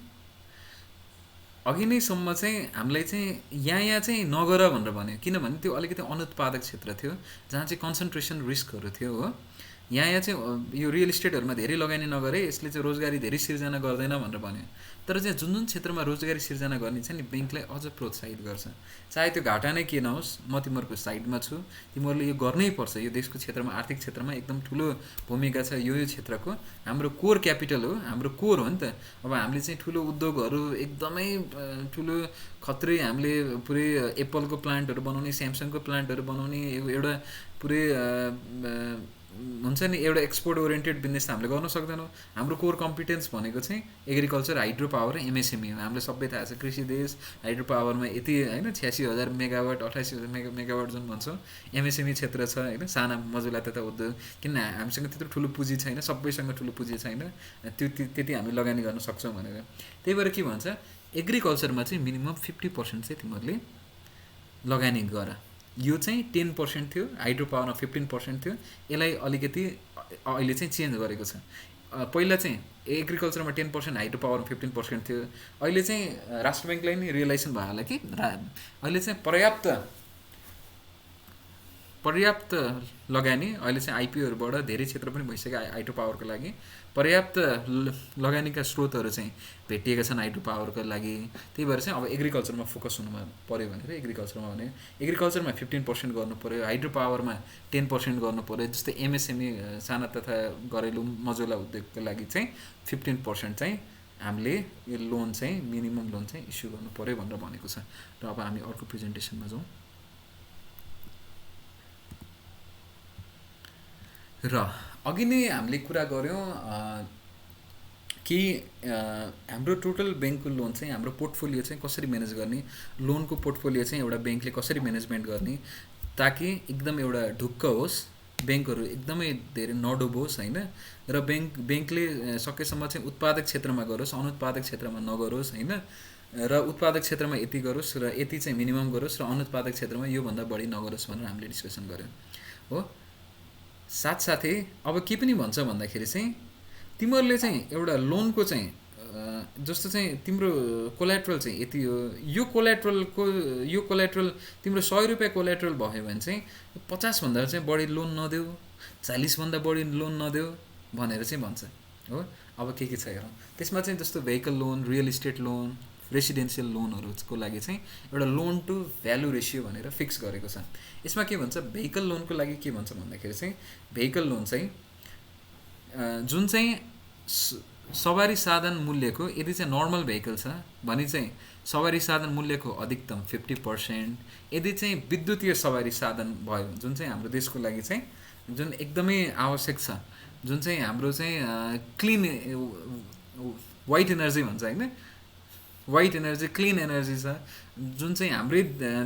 [SPEAKER 1] हामीलाई चाहिँ यहाँ चाहिँ नगर भनेर भन्यो, किनभने त्यो अलिकति अनुत्पादक क्षेत्र थियो जहाँ चाहिँ कन्सन्ट्रेसन रिस्कहरू थियो हो। यहाँ चाहिँ यो रियल इस्टेटहरूमा धेरै लगानी नगरे यसले चाहिँ रोजगारी धेरै सिर्जना गर्दैन भनेर भन्यो। तर चाहिँ जुन जुन क्षेत्रमा रोजगारी सिर्जना गर्ने छ नि ब्याङ्कलाई अझ प्रोत्साहित गर्छ। चाहे त्यो घाटा नै के नहोस्, म तिमीहरूको साइडमा छु, तिमीहरूले यो गर्नै पर्छ। यो देशको क्षेत्रमा, आर्थिक क्षेत्रमा एकदम ठुलो भूमिका छ यो क्षेत्रको। हाम्रो कोर क्यापिटल हो, हाम्रो कोर हो नि त। अब हामीले चाहिँ ठुलो उद्योगहरू एकदमै ठुलो खत्रै हामीले पुरै एप्पलको प्लान्टहरू बनाउने, स्यामसङको प्लान्टहरू बनाउने, एउटा पुरै हुन्छ नि एउटा एक्सपोर्ट ओरिएन्टेड बिजनेस त हामीले गर्न सक्दैनौँ। हाम्रो कोर कम्पिटेन्स भनेको चाहिँ एग्रिकल्चर, हाइड्रो पावर र एमएसएमई हो। हामीलाई सबै थाहा छ कृषि देश, हाइड्रो पावरमा यति होइन 86,000 मेगावाट 88,000 मेगावाट जुन भन्छौँ एमएसएमई क्षेत्र छ होइन, साना मजुला तथा उद्योग। किन हामीसँग त्यत्रो ठुलो पुँजी छैन, सबैसँग ठुलो पुँजी छैन, त्यति हामी लगानी गर्न सक्छौँ भनेर। त्यही भएर के भन्छ एग्रिकल्चरमा चाहिँ मिनिमम 50% चाहिँ तिमीहरूले लगानी गर। यो चाहिँ 10% थियो, हाइड्रो पावरमा 15% थियो। यसलाई अलिकति अहिले चाहिँ चेन्ज गरेको छ। पहिला चाहिँ एग्रिकल्चरमा 10%, हाइड्रो पावरमा 15% थियो। अहिले चाहिँ राष्ट्र ब्याङ्कलाई नै रियलाइजेसन भयो होला कि अहिले चाहिँ पर्याप्त लगानी अहिले चाहिँ आइपिओहरूबाट धेरै क्षेत्र पनि भइसक्यो हाइड्रो पावरको लागि। पर्याप्त लगानीका स्रोतहरू चाहिँ भेटिएका छन् हाइड्रो पावरको लागि। त्यही भएर चाहिँ अब एग्रिकल्चरमा फोकस हुनु पऱ्यो भनेर एग्रिकल्चरमा भने एग्रिकल्चरमा 15% गर्नु पऱ्यो, हाइड्रो पावरमा 10% गर्नु पऱ्यो। जस्तै एमएसएमई साना तथा घरेलु मजुला उद्योगको लागि चाहिँ 15% चाहिँ हामीले यो लोन चाहिँ मिनिमम लोन चाहिँ इस्यु गर्नु पऱ्यो भनेर भनेको छ। र अब हामी अर्को प्रेजेन्टेसनमा जाउँ। र अघि नै हामीले कुरा गऱ्यौँ कि हाम्रो टोटल ब्याङ्कको लोन चाहिँ हाम्रो पोर्टफोलियो चाहिँ कसरी म्यानेज गर्ने, लोनको पोर्टफोलियो चाहिँ एउटा ब्याङ्कले कसरी म्यानेजमेन्ट गर्ने ताकि एकदम एउटा ढुक्क होस्, ब्याङ्कहरू एकदमै धेरै नडुबोस् होइन। र ब्याङ्कले सकेसम्म चाहिँ उत्पादक क्षेत्रमा गरोस्, अनुत्पादक क्षेत्रमा नगरोस् होइन। र उत्पादक क्षेत्रमा यति गरोस् र यति चाहिँ मिनिमम गरोस् र अनुत्पादक क्षेत्रमा योभन्दा बढी नगरोस् भनेर हामीले डिस्कसन गऱ्यौँ हो। साथसाथै अब के पनि भन्छ भन्दाखेरि चाहिँ तिमीहरूले चाहिँ एउटा लोनको चाहिँ जस्तो चाहिँ तिम्रो कोल्याट्रल चाहिँ यति हो, यो कोल्याट्रल तिम्रो 100 रुपियाँ कोल्याट्रल भयो भने चाहिँ 50 भन्दा चाहिँ बढी लोन नदेऊ, 40 भन्दा बढी लोन नदेऊ भनेर चाहिँ भन्छ हो। अब के छ हेरौँ त्यसमा चाहिँ जस्तो vehicle loan, real estate loan, residential लोनहरूको लागि चाहिँ एउटा लोन टु भ्यालु रेसियो भनेर फिक्स गरेको छ। यसमा के भन्छ भेहिकल लोनको लागि के भन्छ भन्दाखेरि चाहिँ भेहिकल लोन चाहिँ जुन चाहिँ सवारी साधन मूल्यको यदि चाहिँ नर्मल भेहिकल छ भने चाहिँ सवारी साधन मूल्यको अधिकतम 50%, यदि चाहिँ विद्युतीय सवारी साधन भयो जुन चाहिँ हाम्रो देशको लागि चाहिँ जुन एकदमै आवश्यक छ, जुन चाहिँ हाम्रो चाहिँ क्लिन वाइट एनर्जी भन्छ होइन, वाइट एनर्जी क्लिन एनर्जी छ, जुन चाहिँ हाम्रै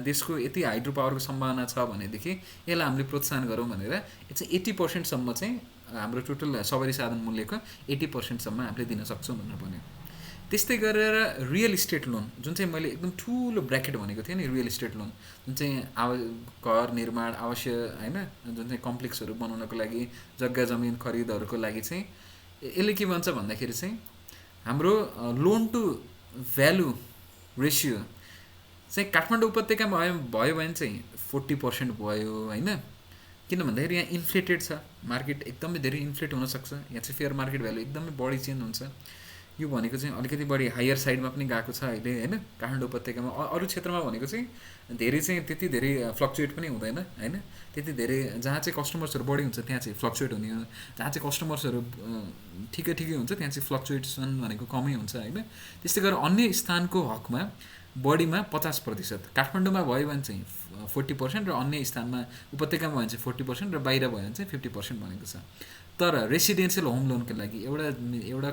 [SPEAKER 1] देशको यति हाइड्रो पावरको सम्भावना छ भनेदेखि यसलाई हामीले प्रोत्साहन गरौँ भनेर यो चाहिँ 80% चाहिँ हाम्रो टोटल सवारी साधन मूल्यको 80% हामीले दिन सक्छौँ भनेर भन्यो। त्यस्तै गरेर रियल इस्टेट लोन जुन चाहिँ मैले एकदम ठुलो ब्र्याकेट भनेको थिएँ नि, रियल इस्टेट लोन जुन चाहिँ घर निर्माण आवासीय होइन, जुन चाहिँ कम्प्लेक्सहरू बनाउनको लागि जग्गा जमिन खरिदहरूको लागि चाहिँ यसले के भन्छ भन्दाखेरि चाहिँ हाम्रो लोन टु भ्यालु रेसियो चाहिँ काठमाडौँ उपत्यकामा भयो भने चाहिँ 40% भयो होइन। किन भन्दाखेरि यहाँ इन्फ्लेटेड छ, मार्केट एकदमै धेरै इन्फ्लेट हुनसक्छ, यहाँ चाहिँ फेयर मार्केट भ्यालु एकदमै बढी चेन्ज हुन्छ। यो भनेको चाहिँ अलिकति बढी हायर साइडमा पनि गएको छ अहिले होइन काठमाडौँ उपत्यकामा। अरू क्षेत्रमा भनेको चाहिँ धेरै चाहिँ त्यति धेरै फ्लक्चुएट पनि हुँदैन होइन, त्यति धेरै जहाँ चाहिँ कस्टमर्सहरू बढी हुन्छ त्यहाँ चाहिँ फ्लक्चुएट हुने हो, जहाँ चाहिँ कस्टमर्सहरू ठिकै हुन्छ त्यहाँ चाहिँ फ्लक्चुएसन भनेको कमै हुन्छ होइन। त्यस्तै गरेर अन्य स्थानको हकमा बढीमा 50%, काठमाडौँमा भयो भने चाहिँ 40% र अन्य स्थानमा उपत्यकामा भयो भने चाहिँ 40% र बाहिर भयो भने चाहिँ 50% भनेको छ। तर रेसिडेन्सियल होम लोनको लागि एउटा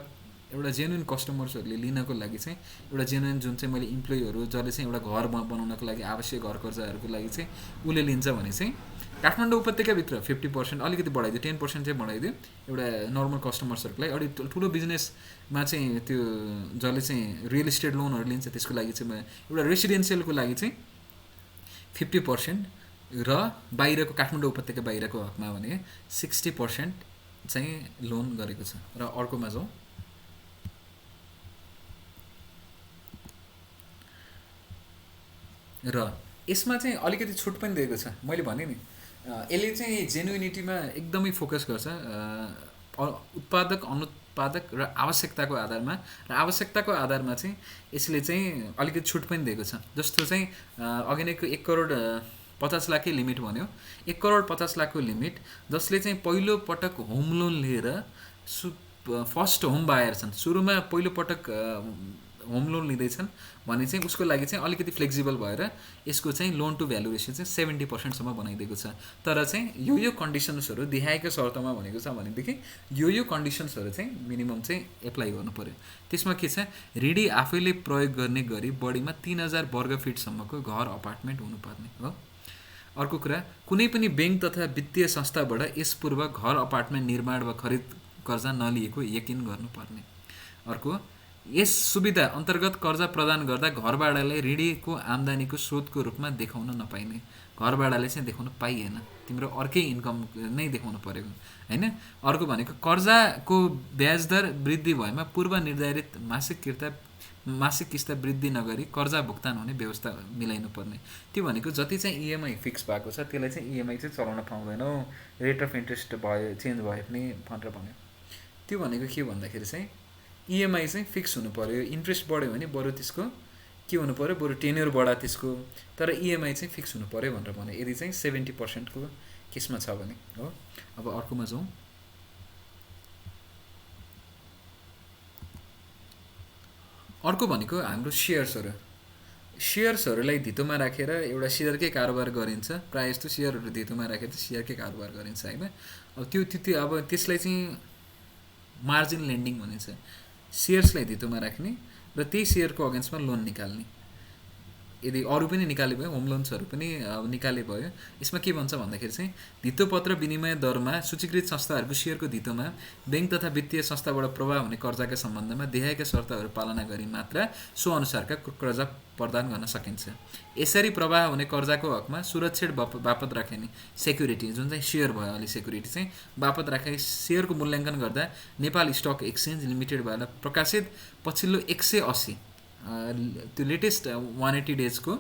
[SPEAKER 1] एउटा जेन्युन कस्टमर्सहरूले लिनको लागि चाहिँ एउटा जेन्युन जुन चाहिँ मैले इम्प्लोइहरू जसले चाहिँ एउटा घर बनाउनको लागि आवश्यक घर कर्जाहरूको लागि चाहिँ उसले लिन्छ भने चाहिँ काठमाडौँ उपत्यकाभित्र 50% अलिकति बढाइदियो, 10% चाहिँ बढाइदियो एउटा नर्मल कस्टमर्सहरूको लागि। अलिक ठुलो बिजनेसमा चाहिँ त्यो जसले चाहिँ रियल इस्टेट लोनहरू लिन्छ त्यसको लागि चाहिँ एउटा रेसिडेन्सियलको लागि चाहिँ 50% र बाहिरको काठमाडौँ उपत्यका बाहिरको हकमा भने 60% चाहिँ लोन गरेको छ। र अर्कोमा जाउँ, र यसमा चाहिँ अलिकति छुट पनि दिएको छ। मैले भने नि यसले चाहिँ जेन्युनिटीमा एकदमै फोकस गर्छ, उत्पादक अनुत्पादक र आवश्यकताको आधारमा, र आवश्यकताको आधारमा चाहिँ यसले चाहिँ अलिकति छुट पनि दिएको छ। जस्तो चाहिँ अघि नै 1,50,00,000 लिमिट भन्यो, 1,50,00,000 लिमिट जसले चाहिँ पहिलो पटक होम लोन लिएर फर्स्ट होम बायर छन्, सुरुमा पहिलो पटक होम लोन लिँदैछन् भने चाहिँ उसको लागि चाहिँ अलिकति फ्लेक्सिबल भएर यसको चाहिँ लोन टु भ्यालु रेसियो चाहिँ 70%सम्म बनाइदिएको छ। तर चाहिँ यो कन्डिसन्सहरू देखाएको शर्तमा भनेको छ भनेदेखि यो कन्डिसन्सहरू चाहिँ मिनिमम चाहिँ एप्लाई गर्नु पर्यो। त्यसमा के छ, ऋणी आफैले प्रयोग गर्ने गरी बढीमा 3,000 वर्ग फिटसम्मको घर अपार्टमेन्ट हुनुपर्ने हो। अर्को कुरा, कुनै पनि ब्याङ्क तथा वित्तीय संस्थाबाट यस पूर्व घर अपार्टमेन्ट निर्माण वा खरिद कर्जा नलिएको यकिन गर्नुपर्ने। अर्को, यस सुविधा अन्तर्गत कर्जा प्रदान गर्दा घरबाडालाई ऋणीको आम्दानीको स्रोतको रूपमा देखाउन नपाइने। घरबाडाले चाहिँ देखाउन पाइएन, तिम्रो अर्कै इन्कम नै देखाउनु परेको होइन। अर्को भनेको कर्जाको ब्याज दर वृद्धि भएमा पूर्व निर्धारित मासिक किस्ता वृद्धि नगरी कर्जा भुक्तान हुने व्यवस्था मिलाइनु पर्ने। त्यो भनेको जति चाहिँ इएमआई फिक्स भएको छ त्यसलाई चाहिँ इएमआई चाहिँ चलाउन पाउँदैनौ, रेट अफ इन्ट्रेस्ट भयो चेन्ज भयो पनि भनेर भन्यो। त्यो भनेको के भन्दाखेरि चाहिँ इएमआई चाहिँ फिक्स हुनु पऱ्यो, इन्ट्रेस्ट बढ्यो भने बरु त्यसको के हुनु पऱ्यो, बरु टेन्योर बढा त्यसको, तर इएमआई चाहिँ फिक्स हुनु पऱ्यो भनेर भन्यो यदि चाहिँ 70%को केसमा छ भने हो। अब अर्कोमा जाउँ, अर्को भनेको हाम्रो सेयर्सहरूलाई धितोमा राखेर एउटा सेयरकै कारोबार गरिन्छ। प्रायः जस्तो सेयरहरू धितोमा राखेर सेयरकै कारोबार गरिन्छ होइन। अब त्यो अब त्यसलाई चाहिँ मार्जिन लेन्डिङ भनिन्छ। सेयर्सलाई धितोमा राख्ने र त्यही सेयरको अगेन्स्टमा लोन निकाल्ने। यदि अरू पनि निकाले भयो, होम लोन्सहरू पनि निकाले भयो, यसमा के भन्छ भन्दाखेरि चाहिँ धितोपत्र विनिमय दरमा सूचीकृत संस्थाहरूको सेयरको धितोमा ब्याङ्क तथा वित्तीय संस्थाबाट प्रवाह हुने कर्जाका सम्बन्धमा देखाएका शर्तहरू पालना गरी मात्र सो अनुसारका कर्जा प्रदान गर्न सकिन्छ। यसरी प्रवाह हुने कर्जाको हकमा सुरक्षित बापत राखिने सेक्युरिटी जुन चाहिँ सेयर भयो, अहिले सेक्युरिटी चाहिँ बापत राखेको सेयरको मूल्याङ्कन गर्दा नेपाल स्टक एक्सचेन्ज लिमिटेडबाट प्रकाशित पछिल्लो 180 त्यो लेटेस्ट 180 डेजको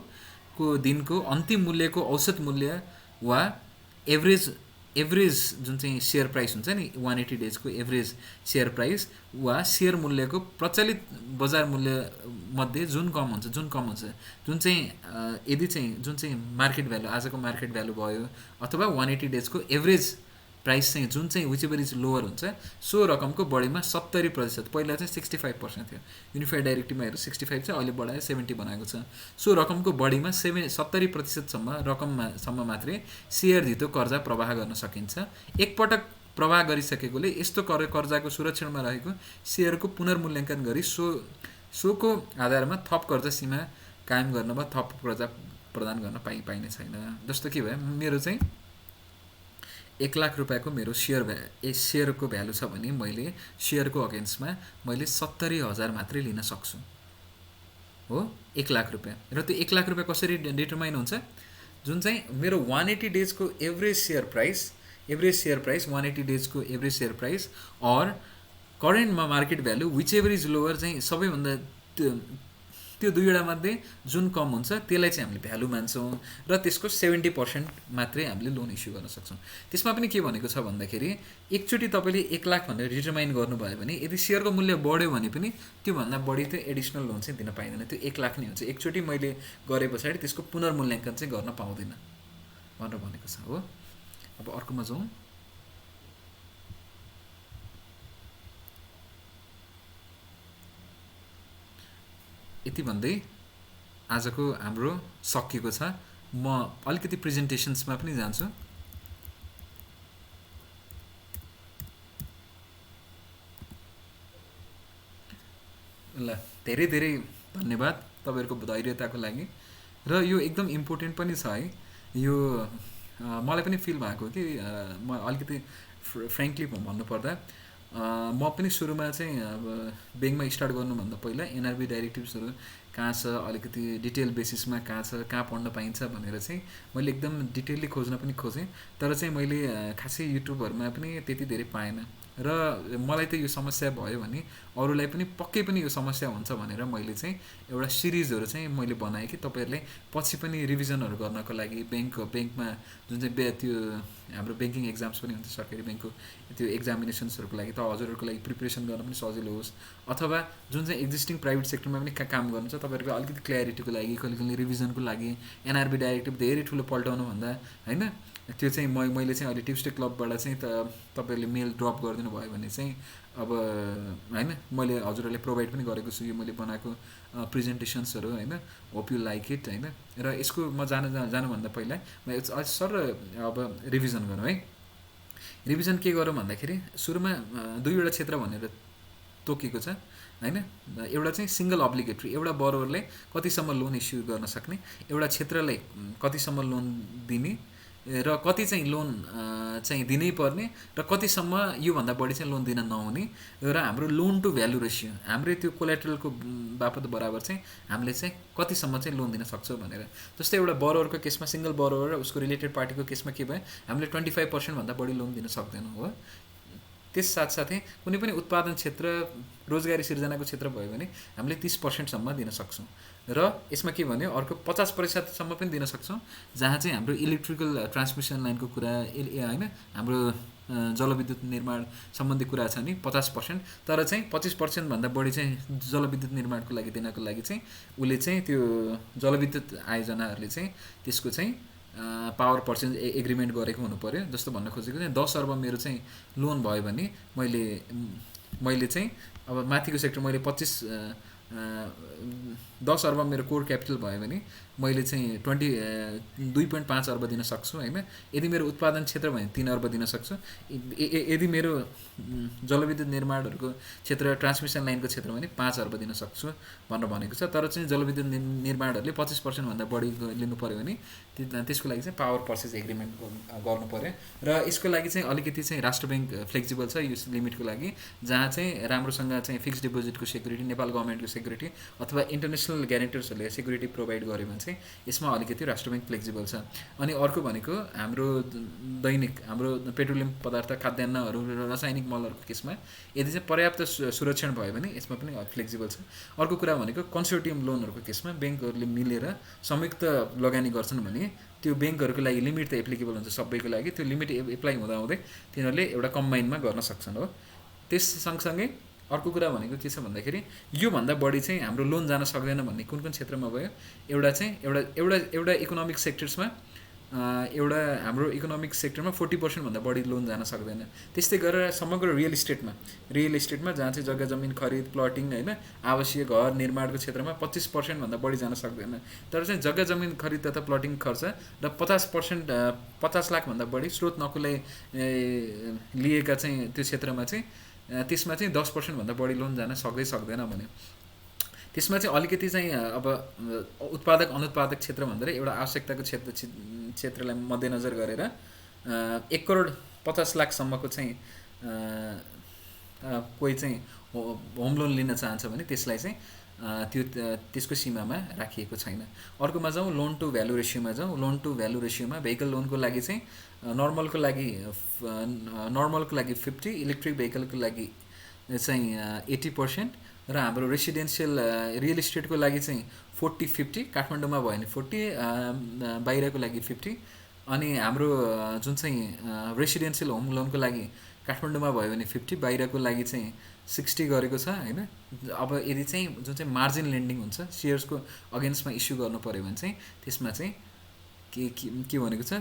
[SPEAKER 1] दिनको अन्तिम मूल्यको औसत मूल्य वा एभरेज जुन चाहिँ सेयर प्राइस हुन्छ नि, 180 डेजको एभरेज सेयर प्राइस वा सेयर मूल्यको प्रचलित बजार मूल्य मध्ये जुन कम हुन्छ जुन चाहिँ यदि चाहिँ जुन चाहिँ मार्केट भ्यालु आजको मार्केट भ्यालु भयो अथवा 180 डेजको एभरेज प्राइस चाहिँ जुन चाहिँ विच एभर इज लोवर हुन्छ सो रकमको बढीमा 70%, पहिला चाहिँ 65% थियो, युनिफाइड डाइरेक्टिभमा हेरेर 65 चाहिँ अहिले बढाएर 70 बनाएको छ। सो रकमको बढीमा 70%सम्म रकमसम्म मात्रै सेयर धितो कर्जा प्रवाह गर्न सकिन्छ। एकपटक प्रवाह गरिसकेकोले यस्तो कर्जाको सुरक्षणमा रहेको सेयरको पुनर्मूल्याङ्कन गरी सोको आधारमा थप कर्जा सीमा कायम गर्न वा थप कर्जा प्रदान गर्न पाइने छैन। जस्तो के भयो, मेरो चाहिँ 1 लाख रुपियाँको मेरो सेयरको भ्यालु छ भने मैले सेयरको अगेन्स्टमा मैले 70,000 मात्रै लिन सक्छु हो, 1 लाख रुपियाँ। र त्यो 1 लाख रुपियाँ कसरी डिटरमाइन हुन्छ, जुन चाहिँ मेरो 180 डेजको एभरेज सेयर प्राइस 180 डेजको एभरेज सेयर प्राइस अर करेन्टमा market value which ever is lower चाहिँ सबैभन्दा त्यो दुईवटा मध्ये जुन कम हुन्छ त्यसलाई चाहिँ हामीले भ्यालु मान्छौँ र त्यसको 70% मात्रै हामीले लोन इस्यु गर्न सक्छौँ। त्यसमा पनि के भनेको छ भन्दाखेरि एकचोटि तपाईँले 1 लाख भनेर डिटरमाइन गर्नुभयो भने यदि सेयरको मूल्य बढ्यो भने पनि त्योभन्दा बढी त्यो एडिसनल लोन चाहिँ दिन पाइँदैन, त्यो 1 लाख नै हुन्छ। एकचोटि मैले गरे पछाडि त्यसको पुनर्मूल्याङ्कन चाहिँ गर्न पाउँदैन भनेर भनेको छ हो। अब अर्कोमा जाउँ, यति भन्दै आजको हाम्रो सकिएको छ। म अलिकति प्रेजेन्टेसन्समा पनि जान्छु। ल, धेरै धेरै धन्यवाद तपाईँहरूको धैर्यताको लागि। र यो एकदम इम्पोर्टेन्ट पनि छ है। यो मलाई पनि फिल भएको कि म अलिकति फ्रेङ्कली भन्नुपर्दा म पनि सुरुमा चाहिँ अब ब्याङ्कमा स्टार्ट गर्नुभन्दा पहिला एनआरबी डाइरेक्टिभ्सहरू कहाँ छ, अलिकति डिटेल बेसिसमा कहाँ छ, कहाँ पढ्न पाइन्छ भनेर चाहिँ मैले एकदम डिटेलली खोज्न पनि खोजेँ। तर चाहिँ मैले खासै युट्युबहरूमा पनि त्यति धेरै पाएन। र मलाई त यो समस्या भयो भने अरूलाई पनि पक्कै पनि यो समस्या हुन्छ भनेर मैले चाहिँ एउटा सिरिजहरू चाहिँ मैले बनाएँ कि तपाईँहरूले पछि पनि रिभिजनहरू गर्नको लागि ब्याङ्कमा जुन चाहिँ त्यो हाम्रो ब्याङ्किङ एक्जाम्स पनि हुन्छ सरकारी ब्याङ्कको त्यो एक्जामिनेसन्सहरूको लागि, त हजुरहरूको लागि प्रिपरेसन गर्न पनि सजिलो होस्, अथवा जुन चाहिँ एक्जिस्टिङ प्राइभेट सेक्टरमा पनि काम गर्नुहुन्छ तपाईँहरूको अलिकति क्ल्यारिटीको लागि, कहिले कहिले रिभिजनको लागि एनआरबी डाइरेक्टिभ धेरै ठुलो पल्टाउनुभन्दा होइन, त्यो चाहिँ मैले चाहिँ अहिले ट्युस्डे क्लबबाट चाहिँ तपाईँहरूले मेल ड्रप गरिदिनु भयो भने चाहिँ अब होइन मैले हजुरहरूले प्रोभाइड पनि गरेको छु यो मैले बनाएको प्रेजेन्टेसन्सहरू होइन। होप यु लाइक इट होइन। र यसको म जानुभन्दा पहिला म सर अब रिभिजन गरौँ है। रिभिजन के गरौँ भन्दाखेरि सुरुमा दुईवटा क्षेत्र भनेर तोकेको छ होइन। एउटा चाहिँ सिङ्गल अब्लिगेटरी, एउटा बरोवरले कतिसम्म लोन इस्यु गर्न सक्ने, एउटा क्षेत्रलाई कतिसम्म लोन दिने र कति चाहिँ लोन चाहिँ दिनै पर्ने र कतिसम्म योभन्दा बढी चाहिँ लोन दिन नहुने, र हाम्रो लोन टु भ्यालु रेसियो हाम्रो त्यो कोलेट्रलको बापत बराबर चाहिँ हामीले चाहिँ कतिसम्म चाहिँ लोन दिन सक्छौँ भनेर। जस्तै एउटा बरोवरको केसमा सिङ्गल बरोवर र उसको रिलेटेड पार्टीको केसमा के भयो, हामीले 25% भन्दा बढी लोन दिन सक्दैनौँ हो। त्यस साथसाथै कुनै पनि उत्पादन क्षेत्र, रोजगारी सिर्जनाको क्षेत्र भयो भने हामीले 30%सम्म दिन सक्छौँ। र यसमा के भन्यो, अर्को 50%सम्म पनि दिन सक्छौँ, जहाँ चाहिँ हाम्रो इलेक्ट्रिकल ट्रान्समिसन लाइनको कुरा होइन, हाम्रो जलविद्युत निर्माण सम्बन्धी कुरा छ नि 50%, तर चाहिँ 25%भन्दा बढी चाहिँ जलविद्युत निर्माणको लागि दिनको लागि चाहिँ उसले चाहिँ त्यो जलविद्युत आयोजनाहरूले चाहिँ त्यसको चाहिँ पावर पर्चेज एग्रिमेन्ट गरेको हुनु पऱ्यो। जस्तो भन्न खोजेको चाहिँ 10 अर्ब मेरो चाहिँ लोन भयो भने मैले चाहिँ अब माथिको सेक्टर मैले 10 अर्ब मेरो कोर क्यापिटल भयो भने मैले चाहिँ 2.5 अर्ब दिन सक्छु होइन। यदि मेरो उत्पादन क्षेत्र भयो भने 3 अर्ब दिन सक्छु। यदि मेरो जलविद्युत निर्माणहरूको क्षेत्र, ट्रान्समिसन लाइनको क्षेत्र भने 5 अर्ब दिन सक्छु भनेर भनेको छ। तर चाहिँ जलविद्युत निर्माणहरूले 25%भन्दा बढी लिनु पऱ्यो भने त्यसको लागि चाहिँ पावर पर्चेज एग्रिमेन्ट गर्नु पऱ्यो। र यसको लागि चाहिँ अलिकति चाहिँ राष्ट्र ब्याङ्क फ्लेक्सिबल छ यो लिमिटको लागि, जहाँ चाहिँ राम्रोसँग चाहिँ फिक्स्ड डिपोजिटको सेक्युरिटी, नेपाल गभर्मेन्टको सेक्युरिटी अथवा इन्टरनेसनल ग्यारेन्टर्सहरूले सेक्युरिटी प्रोभाइड गर्यो भने चाहिँ यसमा अलिकति राष्ट्र ब्याङ्क फ्लेक्सिबल छ। अनि अर्को भनेको हाम्रो दैनिक हाम्रो पेट्रोलियम पदार्थ, खाद्यान्नहरू र रासायनिक मलहरूको केसमा यदि चाहिँ पर्याप्त सुरक्षण भयो भने यसमा पनि फ्लेक्सिबल छ। अर्को कुरा भनेको कन्सोर्टियम लोनहरूको केसमा ब्याङ्कहरूले मिलेर संयुक्त लगानी गर्छन् भने त्यो ब्याङ्कहरूको लागि लिमिट त एप्लिकेबल हुन्छ सबैको लागि, त्यो लिमिट एप्लाई हुँदाहुँदै तिनीहरूले एउटा कम्बाइनमा गर्न सक्छन् हो। त्यस सँगसँगै अर्को कुरा भनेको के छ भन्दाखेरि योभन्दा बढी चाहिँ हाम्रो लोन जान सक्दैन भन्ने कुन कुन क्षेत्रमा भयो, एउटा चाहिँ एउटा इकोनोमिक सेक्टर्समा एउटा हाम्रो इकोनोमिक सेक्टरमा 40% भन्दा बढी लोन जान सक्दैन। त्यस्तै गरेर समग्र रियल इस्टेटमा जहाँ चाहिँ जग्गा जमिन खरिद, प्लटिङ होइन, आवासीय घर निर्माणको क्षेत्रमा 25% भन्दा बढी जान सक्दैन। तर चाहिँ जग्गा जमिन खरिद तथा प्लटिङ खर्च र 50 लाखभन्दा बढी स्रोत नकुलाई लिएका चाहिँ त्यो क्षेत्रमा चाहिँ त्यसमा चाहिँ 10% भन्दा बढी लोन जान सक्दैन भने त्यसमा चाहिँ अलिकति चाहिँ अब उत्पादक अनुत्पादक क्षेत्र भनेर एउटा आवश्यकताको क्षेत्रलाई मध्यनजर गरेर 1,50,00,000सम्मको चाहिँ कोही चाहिँ होम लोन लिन चाहन्छ भने त्यसलाई चाहिँ त्यसको सीमामा राखिएको छैन। अर्कोमा जाउँ, लोन टु भ्यालु रेसियोमा जाउँ। लोन टु भ्यालु रेसियोमा भेहिकल लोनको लागि चाहिँ नर्मलको लागि 50, इलेक्ट्रिक भेहिकलको लागि चाहिँ 80% र हाम्रो रेसिडेन्सियल रियल इस्टेटको लागि चाहिँ 40-50, काठमाडौँमा भयो भने 40, बाहिरको लागि 50, अनि हाम्रो जुन चाहिँ रेसिडेन्सियल होम लोनको लागि काठमाडौँमा भयो भने 50, बाहिरको लागि चाहिँ 60 गरेको छ होइन। अब यदि चाहिँ जुन चाहिँ मार्जिन लेन्डिङ हुन्छ, सेयर्सको अगेन्स्टमा इस्यु गर्नु पऱ्यो भने चाहिँ त्यसमा चाहिँ के भनेको छ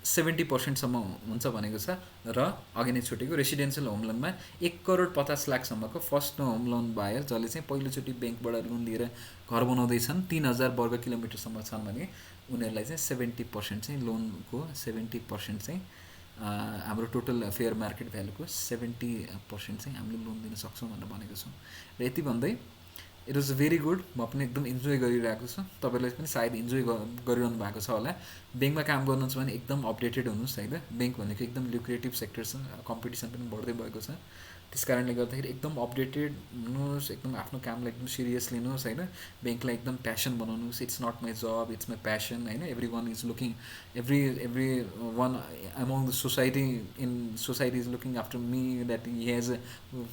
[SPEAKER 1] 70% हुन्छ भनेको छ। र अघि नै छुटेको रेसिडेन्सियल होम लोनमा 1,50,00,000 फर्स्ट होम लोन भयो, जसले चाहिँ पहिलोचोटि ब्याङ्कबाट लोन लिएर घर बनाउँदैछन्, 3,000 वर्ग किलोमिटरसम्म छन् भने उनीहरूलाई चाहिँ 70% चाहिँ लोनको 70% चाहिँ हाम्रो टोटल फेयर मार्केट भ्यालुको 70% चाहिँ हामीले लोन दिन सक्छौँ भनेर भनेको छौँ। र यति भन्दै इट वाज भेरी गुड। म पनि एकदम इन्जोय गरिरहेको छु, तपाईँहरूले पनि सायद इन्जोय गरिरहनु भएको छ होला। ब्याङ्कमा काम गर्नुहुन्छ भने एकदम अपडेटेड हुनुहोस् होइन। ब्याङ्क भनेको एकदम ल्युक्रेटिभ सेक्टर छ, कम्पिटिसन पनि बढ्दै गएको छ। त्यस कारणले गर्दाखेरि एकदम अपडेटेड हुनुहोस्, एकदम आफ्नो कामलाई एकदम सिरियस लिनुहोस् होइन। ब्याङ्कलाई एकदम प्यासन बनाउनुहोस्। It's not my job, it's my passion होइन। Everyone is looking, everyone among the society is looking after me that he has a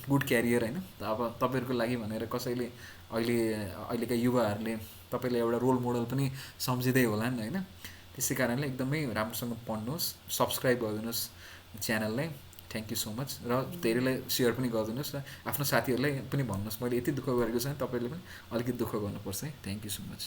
[SPEAKER 1] good career होइन। अब तपाईँहरूको लागि भनेर कसैले अहिलेका युवाहरूले तपाईँलाई एउटा रोल मोडल पनि सम्झिँदै होला नि होइन। त्यसै कारणले एकदमै राम्रोसँग पढ्नुहोस्, सब्सक्राइब गरिदिनुहोस् च्यानललाई। Thank you so much. र धेरैलाई सेयर पनि गरिदिनुहोस् र आफ्नो साथीहरूलाई पनि भन्नुहोस् मैले यति दुःख गरेको छु, तपाईँहरूले पनि अलिकति दुःख गर्नुपर्छ है। Thank you so much.